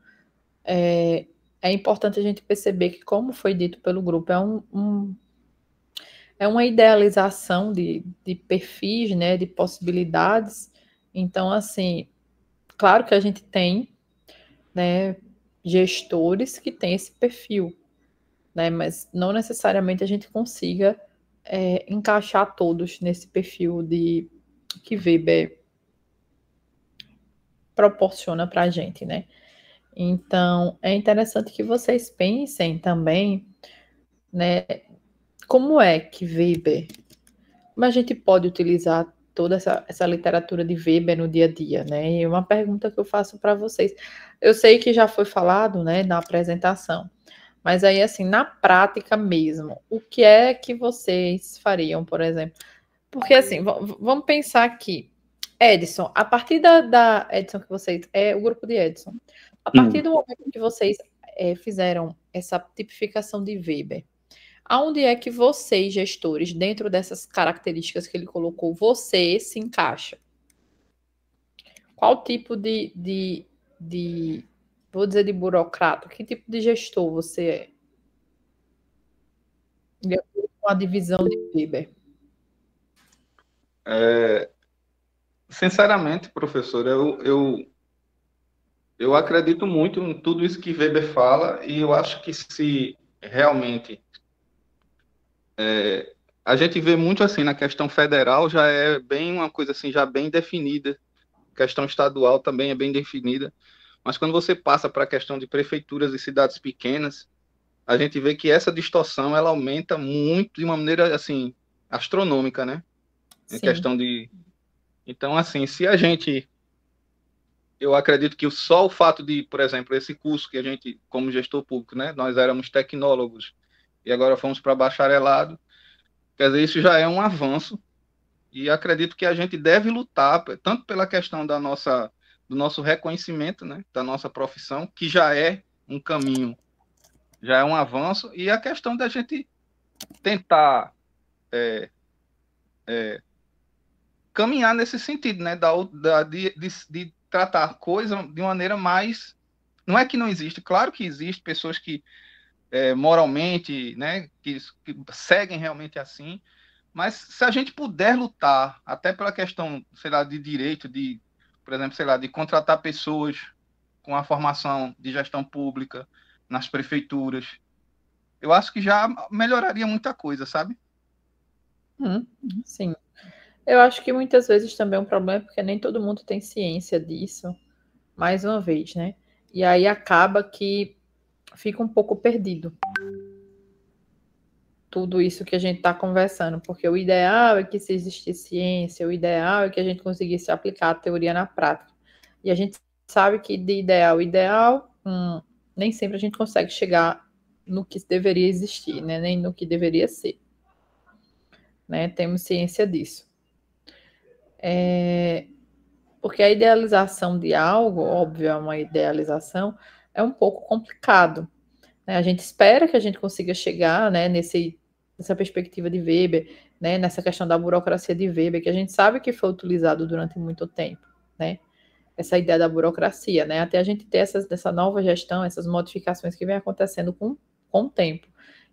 É importante a gente perceber que, como foi dito pelo grupo, é uma idealização de perfis, né? De possibilidades. Então, assim, claro que a gente tem, né, gestores que têm esse perfil, né, mas não necessariamente a gente consiga encaixar todos nesse perfil que Weber proporciona para a gente, né? Então, é interessante que vocês pensem também, né, como é que Weber, como a gente pode utilizar toda essa literatura de Weber no dia a dia, né? E uma pergunta que eu faço para vocês. Eu sei que já foi falado, né, na apresentação, mas aí, assim, na prática mesmo, o que é que vocês fariam, por exemplo? Porque, assim, vamos pensar que Edson, a partir da Edson que vocês... É o grupo de Edson. A partir do momento que vocês fizeram essa tipificação de Weber, aonde é que vocês, gestores, dentro dessas características que ele colocou, você se encaixa? Qual tipo vou dizer de burocrata, que tipo de gestor você é? De acordo com a divisão de Weber. Sinceramente, professor, eu acredito muito em tudo isso que Weber fala, e eu acho que se realmente a gente vê muito assim na questão federal, já é bem uma coisa assim, já bem definida, questão estadual também é bem definida, mas quando você passa para a questão de prefeituras e cidades pequenas, a gente vê que essa distorção ela aumenta muito de uma maneira assim astronômica, né? Em questão de... Então, assim, se a gente... Eu acredito que só o fato de, por exemplo, esse curso que a gente, como gestor público, né? Nós éramos tecnólogos e agora fomos para bacharelado, quer dizer, isso já é um avanço, e acredito que a gente deve lutar, tanto pela questão do nosso reconhecimento, né? Da nossa profissão, que já é um caminho, já é um avanço, e a questão da gente tentar caminhar nesse sentido, né? De tratar a coisa de maneira mais... Não é que não existe, claro que existe pessoas que moralmente, né, que seguem realmente assim, mas se a gente puder lutar até pela questão, sei lá, de direito, por exemplo, sei lá, de contratar pessoas com a formação de gestão pública nas prefeituras, eu acho que já melhoraria muita coisa, sabe? Sim. Eu acho que muitas vezes também é um problema, porque nem todo mundo tem ciência disso, mais uma vez, né? E aí acaba que fica um pouco perdido tudo isso que a gente está conversando, porque o ideal é que se existisse ciência, o ideal é que a gente conseguisse aplicar a teoria na prática. E a gente sabe que de ideal, nem sempre a gente consegue chegar no que deveria existir, né? Nem no que deveria ser. Né? Temos ciência disso. Porque a idealização de algo, óbvio, é uma idealização, é um pouco complicado. Né? A gente espera que a gente consiga chegar, né, nessa perspectiva de Weber, né, nessa questão da burocracia de Weber, que a gente sabe que foi utilizado durante muito tempo, né? Essa ideia da burocracia, né? Até a gente ter essa nova gestão, essas modificações que vem acontecendo com o tempo.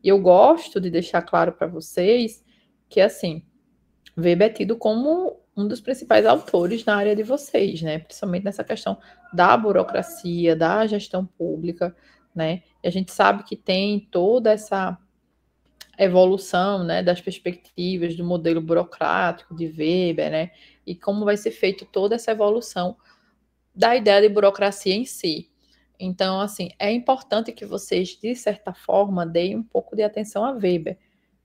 E eu gosto de deixar claro para vocês que, assim, Weber é tido como um dos principais autores na área de vocês, né? Principalmente nessa questão da burocracia, da gestão pública, né? E a gente sabe que tem toda essa evolução, né, das perspectivas do modelo burocrático de Weber, né? E como vai ser feita toda essa evolução da ideia de burocracia em si. Então, assim, é importante que vocês, de certa forma, deem um pouco de atenção a Weber,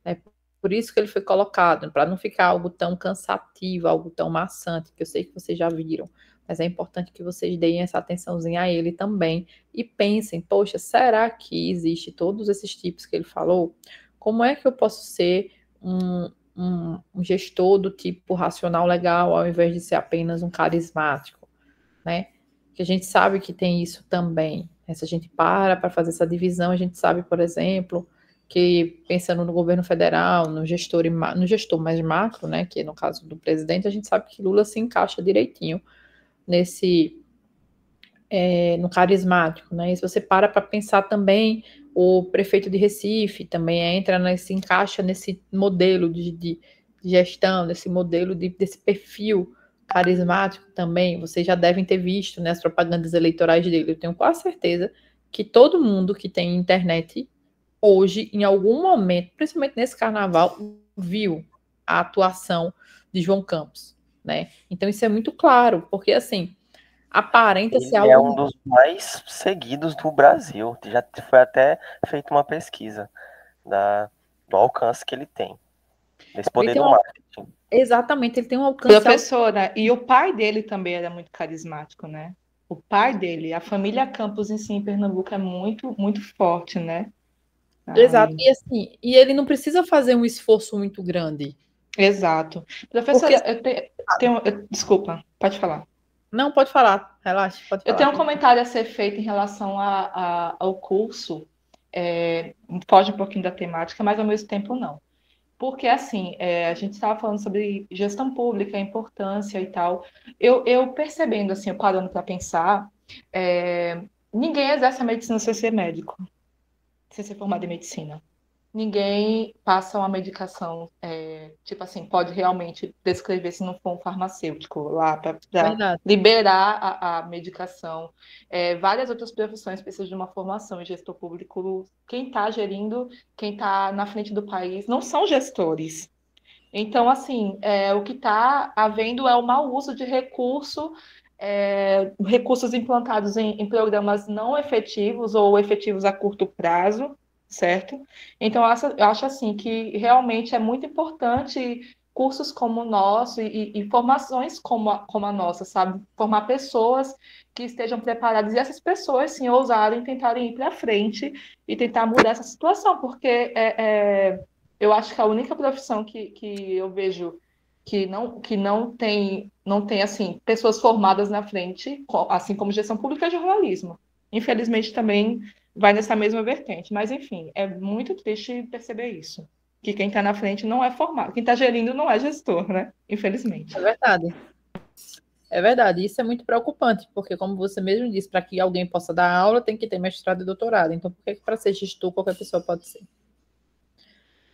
né? Por isso que ele foi colocado, para não ficar algo tão cansativo, algo tão maçante, que eu sei que vocês já viram, mas é importante que vocês deem essa atençãozinha a ele também e pensem, poxa, será que existe todos esses tipos que ele falou? Como é que eu posso ser um gestor do tipo racional legal, ao invés de ser apenas um carismático, né? Que a gente sabe que tem isso também. Se a gente para fazer essa divisão, a gente sabe, por exemplo, que pensando no governo federal, no gestor mais macro, né, que no caso do presidente, a gente sabe que Lula se encaixa direitinho no carismático, né? E se você para pensar também, o prefeito de Recife também se encaixa nesse modelo de gestão, nesse modelo desse perfil carismático também. Vocês já devem ter visto, né, as propagandas eleitorais dele. Eu tenho quase certeza que todo mundo que tem internet hoje, em algum momento, principalmente nesse carnaval, viu a atuação de João Campos, né? Então isso é muito claro, porque assim, aparenta ser algo... Ele é um dos mais seguidos do Brasil. Já foi até feita uma pesquisa do alcance que ele tem. Desse poder do marketing. Exatamente, ele tem um alcance... Professora, e o pai dele também era muito carismático, né? O pai dele, a família Campos em si, em Pernambuco, é muito, muito forte, né? Exato, e assim, e ele não precisa fazer um esforço muito grande, Exato. Professora, desculpa, pode falar. Não, pode falar, relaxa, pode falar. Eu tenho um comentário a ser feito em relação ao curso, foge um pouquinho da temática, mas ao mesmo tempo não. Porque, assim, a gente estava falando sobre gestão pública, a importância e tal. Eu percebendo, assim, eu parando para pensar, ninguém exerce a medicina sem ser médico, sem ser formado em medicina. Ninguém passa uma medicação, tipo assim, pode realmente descrever se não for um farmacêutico lá para liberar a medicação. Várias outras profissões precisam de uma formação em gestor público. Quem está gerindo, quem está na frente do país, não são gestores. Então, assim, o que está havendo é o mau uso de recursos implantados em programas não efetivos ou efetivos a curto prazo, certo? Então, eu acho assim que realmente é muito importante cursos como o nosso e formações como a nossa, sabe? Formar pessoas que estejam preparadas e essas pessoas, sim, ousarem, tentarem ir para frente e tentar mudar essa situação, porque eu acho que a única profissão que eu vejo que não tem assim, pessoas formadas na frente, assim como gestão pública, é jornalismo. Infelizmente, também vai nessa mesma vertente. Mas, enfim, é muito triste perceber isso. Que quem está na frente não é formado. Quem está gerindo não é gestor, né? Infelizmente. É verdade. É verdade. Isso é muito preocupante, porque, como você mesmo disse, para que alguém possa dar aula, tem que ter mestrado e doutorado. Então, por que para ser gestor qualquer pessoa pode ser?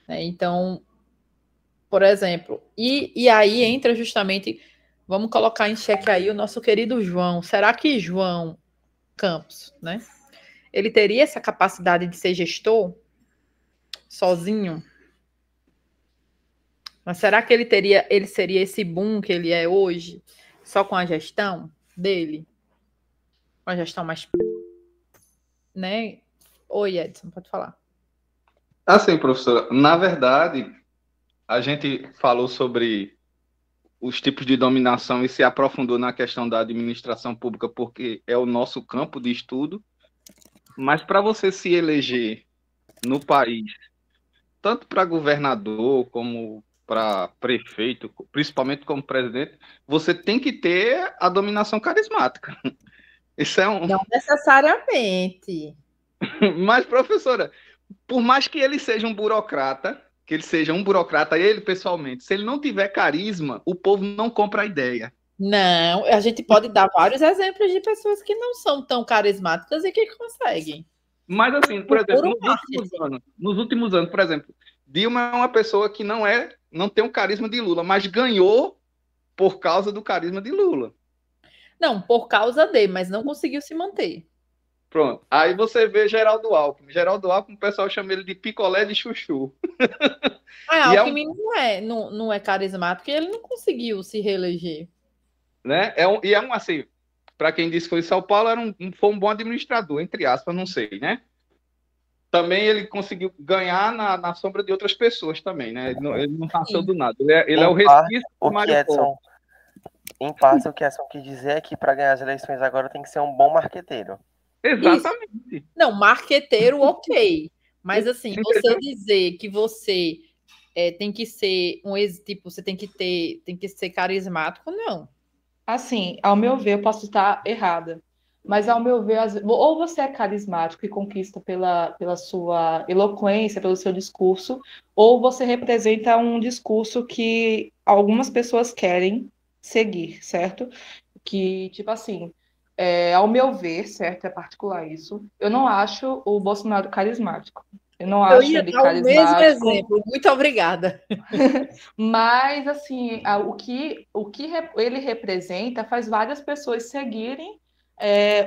Então, por exemplo, e aí entra justamente, vamos colocar em xeque aí o nosso querido João. Será que João Campos, né? Ele teria essa capacidade de ser gestor sozinho? Mas será que ele seria esse boom que ele é hoje, só com a gestão dele? Com a gestão mais, né? Oi, Edson, pode falar. Assim, professora, na verdade, a gente falou sobre os tipos de dominação e se aprofundou na questão da administração pública, porque é o nosso campo de estudo. Mas para você se eleger no país, tanto para governador como para prefeito, principalmente como presidente, você tem que ter a dominação carismática. Isso é Não necessariamente. Mas, professora, por mais que ele seja um burocrata, ele pessoalmente, se ele não tiver carisma, o povo não compra a ideia. Não, a gente pode dar vários exemplos de pessoas que não são tão carismáticas e que conseguem. Mas, assim, por exemplo, nos últimos anos, por exemplo, Dilma é uma pessoa que não tem o carisma de Lula, mas ganhou por causa do carisma de Lula. Não, por causa dele, mas não conseguiu se manter. Pronto. Aí você vê Geraldo Alckmin. Geraldo Alckmin, o pessoal chama ele de picolé de chuchu. Alckmin não é carismático e ele não conseguiu se reeleger. Né? Assim, para quem disse que foi em São Paulo, foi um bom administrador, entre aspas, não sei, né? Também ele conseguiu ganhar na sombra de outras pessoas também, né? Ele não nasceu do nada. Ele é o resquício do Mário Covas. Em parte, o que Edson quis dizer é que para ganhar as eleições agora tem que ser um bom marqueteiro. Exatamente. Isso. Não, marqueteiro, ok. Mas, assim, você dizer que você tem que ser você tem que ser carismático, não. Assim, ao meu ver, eu posso estar errada. Mas, ao meu ver, ou você é carismático e conquista pela sua eloquência, pelo seu discurso, ou você representa um discurso que algumas pessoas querem seguir, certo? Que, tipo assim, ao meu ver, certo? É particular isso. Eu não acho o Bolsonaro carismático. Eu não acho ele carismático. O mesmo exemplo. Muito obrigada. Mas, assim, o que ele representa faz várias pessoas seguirem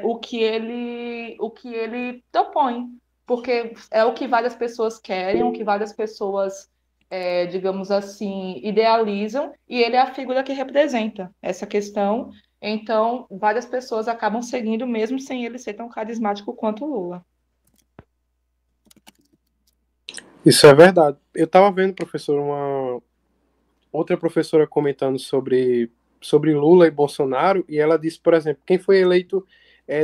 o que ele propõe. Porque é o que várias pessoas querem, o que várias pessoas, digamos assim, idealizam, e ele é a figura que representa essa questão. Então, várias pessoas acabam seguindo mesmo sem ele ser tão carismático quanto o Lula. Isso é verdade. Eu estava vendo, professor, outra professora comentando sobre Lula e Bolsonaro, e ela disse, por exemplo, quem foi eleito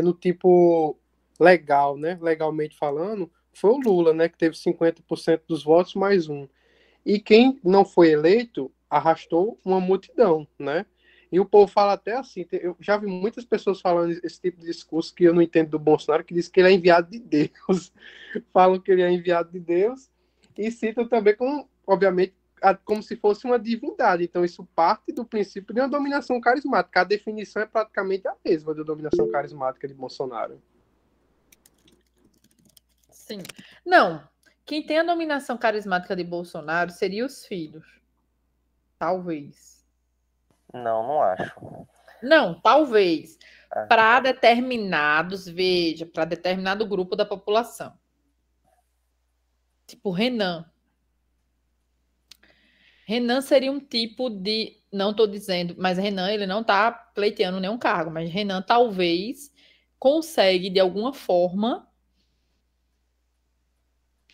no tipo legal, né, legalmente falando, foi o Lula, né, que teve 50% dos votos mais um. E quem não foi eleito arrastou uma multidão, né? E o povo fala até assim, eu já vi muitas pessoas falando esse tipo de discurso que eu não entendo do Bolsonaro, que diz que ele é enviado de Deus. Falam que ele é enviado de Deus e citam também como, obviamente, como se fosse uma divindade. Então isso parte do princípio de uma dominação carismática. A definição é praticamente a mesma da dominação carismática de Bolsonaro. Sim. Não, quem tem a dominação carismática de Bolsonaro seria os filhos. Talvez. Não acho. Não, talvez. Para determinados, veja, para determinado grupo da população. Tipo Renan. Renan seria um tipo de... Não estou dizendo, mas Renan, ele não está pleiteando nenhum cargo, mas Renan talvez consegue, de alguma forma,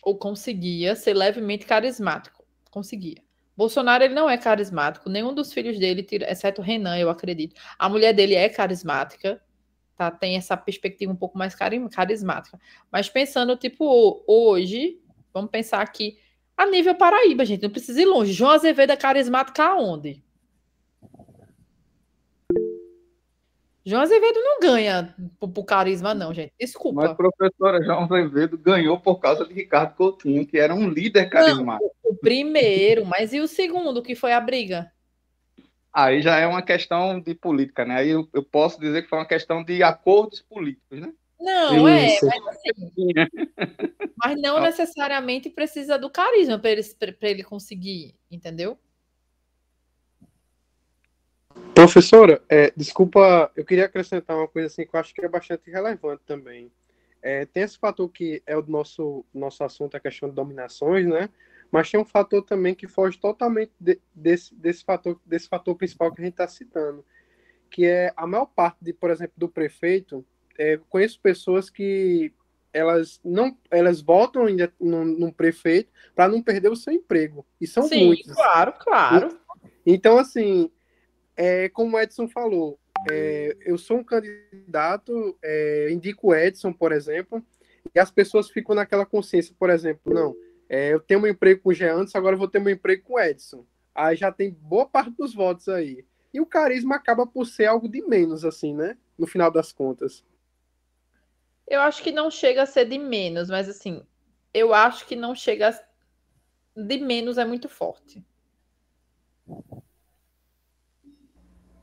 ou conseguia ser levemente carismático. Conseguia. Bolsonaro, ele não é carismático. Nenhum dos filhos dele, exceto Renan, eu acredito. A mulher dele é carismática, tá? Tem essa perspectiva um pouco mais carismática. Mas pensando, tipo, hoje, vamos pensar aqui, a nível Paraíba, gente, não precisa ir longe. João Azevedo é carismática aonde? João Azevedo não ganha por carisma, não, gente. Desculpa. Mas, professora, João Azevedo ganhou por causa de Ricardo Coutinho, que era um líder carismático. Não, o primeiro, mas e o segundo, que foi a briga? Aí já é uma questão de política, né? Aí eu posso dizer que foi uma questão de acordos políticos, né? Não, mas assim... Mas não necessariamente precisa do carisma para ele conseguir, entendeu? Professora, desculpa, eu queria acrescentar uma coisa assim que eu acho que é bastante relevante também. Tem esse fator que é o nosso assunto, a questão de dominações, né? Mas tem um fator também que foge totalmente desse fator principal que a gente está citando, que é a maior parte, por exemplo, do prefeito. Conheço pessoas que elas votam ainda num prefeito para não perder o seu emprego. E são muitos. Claro. Então, assim, como o Edson falou, eu sou um candidato, indico o Edson, por exemplo, e as pessoas ficam naquela consciência, por exemplo, não, eu tenho meu emprego com o Jean antes, agora eu vou ter meu emprego com o Edson. Aí já tem boa parte dos votos aí. E o carisma acaba por ser algo de menos, assim, né? No final das contas. Eu acho que não chega a ser de menos, mas assim, eu acho que não chega de menos, é muito forte.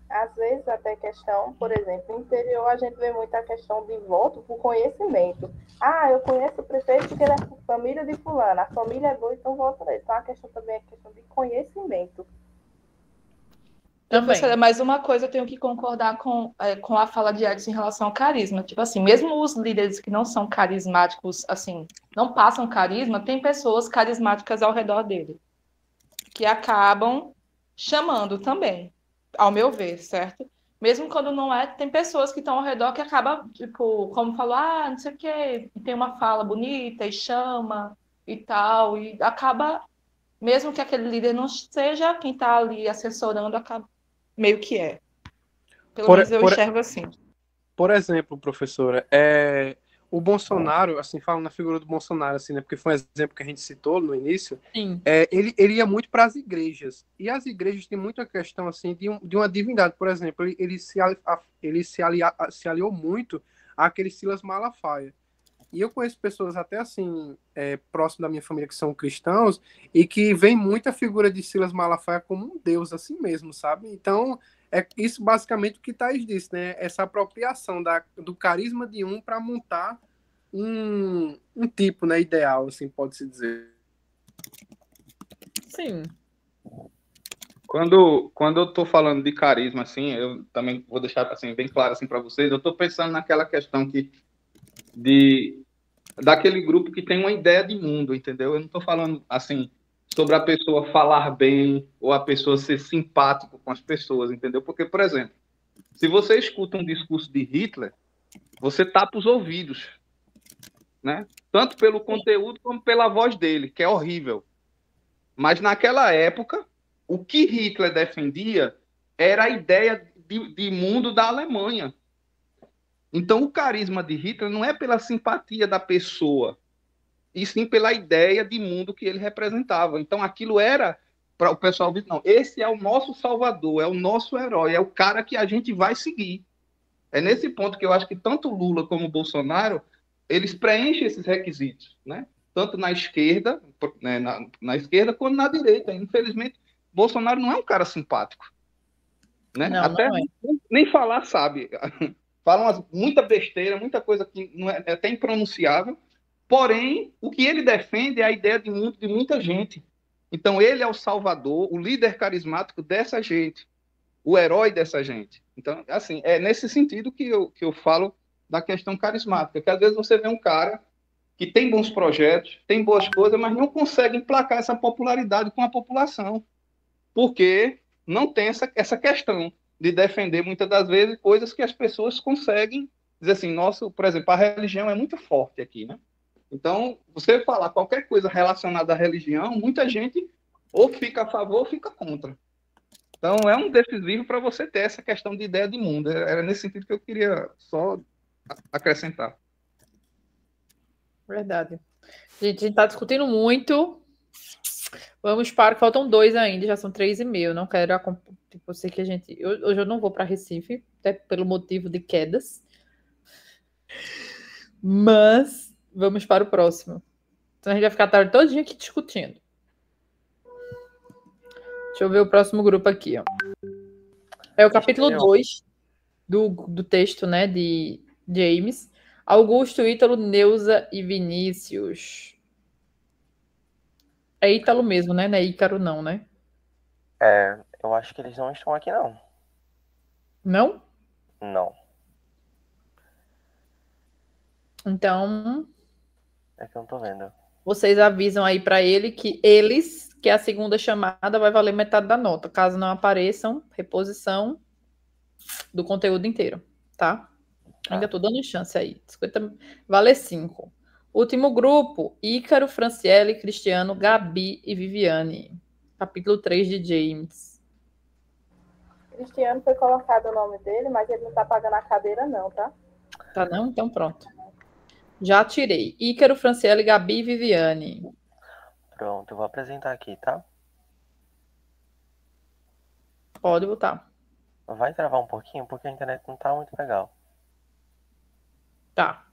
Às vezes até questão, por exemplo, no interior a gente vê muita questão de voto por conhecimento. Eu conheço o prefeito porque ele é família de fulano, a família é boa, então voto nele. Então a questão também é questão de conhecimento. Professora, mais uma coisa eu tenho que concordar com a fala de Edson em relação ao carisma. Tipo assim, mesmo os líderes que não são carismáticos, assim, não passam carisma, tem pessoas carismáticas ao redor dele, que acabam chamando também, ao meu ver, certo? Mesmo quando não é, tem pessoas que estão ao redor que acabam, tipo, como falou, não sei o quê, tem uma fala bonita e chama e tal, e acaba, mesmo que aquele líder não seja quem está ali assessorando, acaba meio que é. Pelo menos eu enxergo assim. Por exemplo, professora, o Bolsonaro, assim, falando na figura do Bolsonaro, assim, né, porque foi um exemplo que a gente citou no início, ele ia muito para as igrejas, e as igrejas têm muita questão, assim, de uma divindade. Por exemplo, ele se aliou muito àquele Silas Malafaia. E eu conheço pessoas até, assim, próximo da minha família que são cristãos, e que veem muito a figura de Silas Malafaia como um deus, assim mesmo, sabe? Então, é isso basicamente o que Thaís disse, né? Essa apropriação do carisma de um para montar um tipo, né, ideal, assim, pode-se dizer. Sim. Quando eu estou falando de carisma, assim, eu também vou deixar assim, bem claro assim, para vocês, eu estou pensando naquela questão daquele grupo que tem uma ideia de mundo, entendeu? Eu não estou falando, assim, sobre a pessoa falar bem ou a pessoa ser simpático com as pessoas, entendeu? Porque, por exemplo, se você escuta um discurso de Hitler, você tapa os ouvidos, né? Tanto pelo conteúdo como pela voz dele, que é horrível. Mas naquela época, o que Hitler defendia era a ideia de mundo da Alemanha. Então, o carisma de Hitler não é pela simpatia da pessoa, e sim pela ideia de mundo que ele representava. Então, aquilo era para o pessoal ver, não, esse é o nosso salvador, é o nosso herói, é o cara que a gente vai seguir. É nesse ponto que eu acho que tanto Lula como Bolsonaro, eles preenchem esses requisitos, né? Tanto na esquerda, né, na esquerda, quanto na direita. Infelizmente, Bolsonaro não é um cara simpático, né? Não, Até não é. nem falar sabe. Fala muita besteira, muita coisa que não é até impronunciável. Porém, o que ele defende é a ideia de mundo de muita gente. Então, ele é o salvador, o líder carismático dessa gente, o herói dessa gente. Então, assim, é nesse sentido que eu falo da questão carismática, que às vezes você vê um cara que tem bons projetos, tem boas coisas, mas não consegue emplacar essa popularidade com a população, porque não tem essa questão de defender, muitas das vezes, coisas que as pessoas conseguem dizer assim, nossa, por exemplo, a religião é muito forte aqui, né? Então, você falar qualquer coisa relacionada à religião, muita gente ou fica a favor ou fica contra. Então, é um decisivo para você ter essa questão de ideia de mundo. Era nesse sentido que eu queria só acrescentar. Verdade. Gente, a gente está discutindo muito. Vamos para. Faltam 2 ainda, já são 3h30. Não quero. Tipo, eu sei que a gente. Hoje eu não vou para Recife, até pelo motivo de quedas. Mas vamos para o próximo. Então a gente vai ficar a tarde todinha aqui discutindo. Deixa eu ver o próximo grupo aqui, ó. É o capítulo 2 do texto, né, de James. Augusto, Ítalo, Neuza e Vinícius. É Ítalo mesmo, né? Não é Ícaro, não, né? Eu acho que eles não estão aqui, não. Não? Não. Então, É que eu não tô vendo. vocês avisam aí para ele que eles, que é a segunda chamada, vai valer metade da nota. Caso não apareçam, reposição do conteúdo inteiro, tá? Ainda tô dando chance aí. 50, vale 5. Último grupo, Ícaro, Franciele, Cristiano, Gabi e Viviane. Capítulo 3 de James. Cristiano foi colocado o nome dele, mas ele não tá pagando a cadeira não, tá? Tá não? Então pronto. Já tirei. Ícaro, Franciele, Gabi e Viviane. Pronto, eu vou apresentar aqui, tá? Pode botar. Vai travar um pouquinho, porque a internet não tá muito legal. Tá.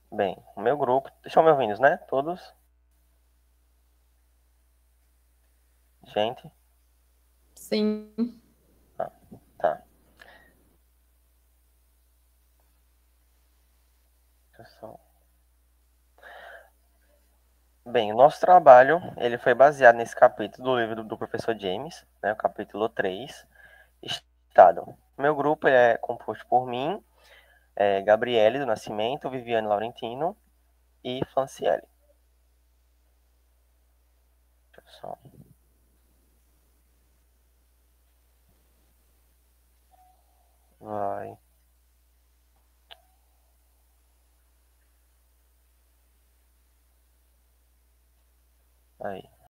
Bem, o meu grupo... Estão me ouvindo, né? Todos? Gente? Sim. Tá. Bem, o nosso trabalho, ele foi baseado nesse capítulo do livro do professor James, né, o capítulo 3, Estado. Meu grupo é composto por mim, Gabriele do Nascimento, Viviane Laurentino e Franciele. Deixa eu só... Vai... Aí.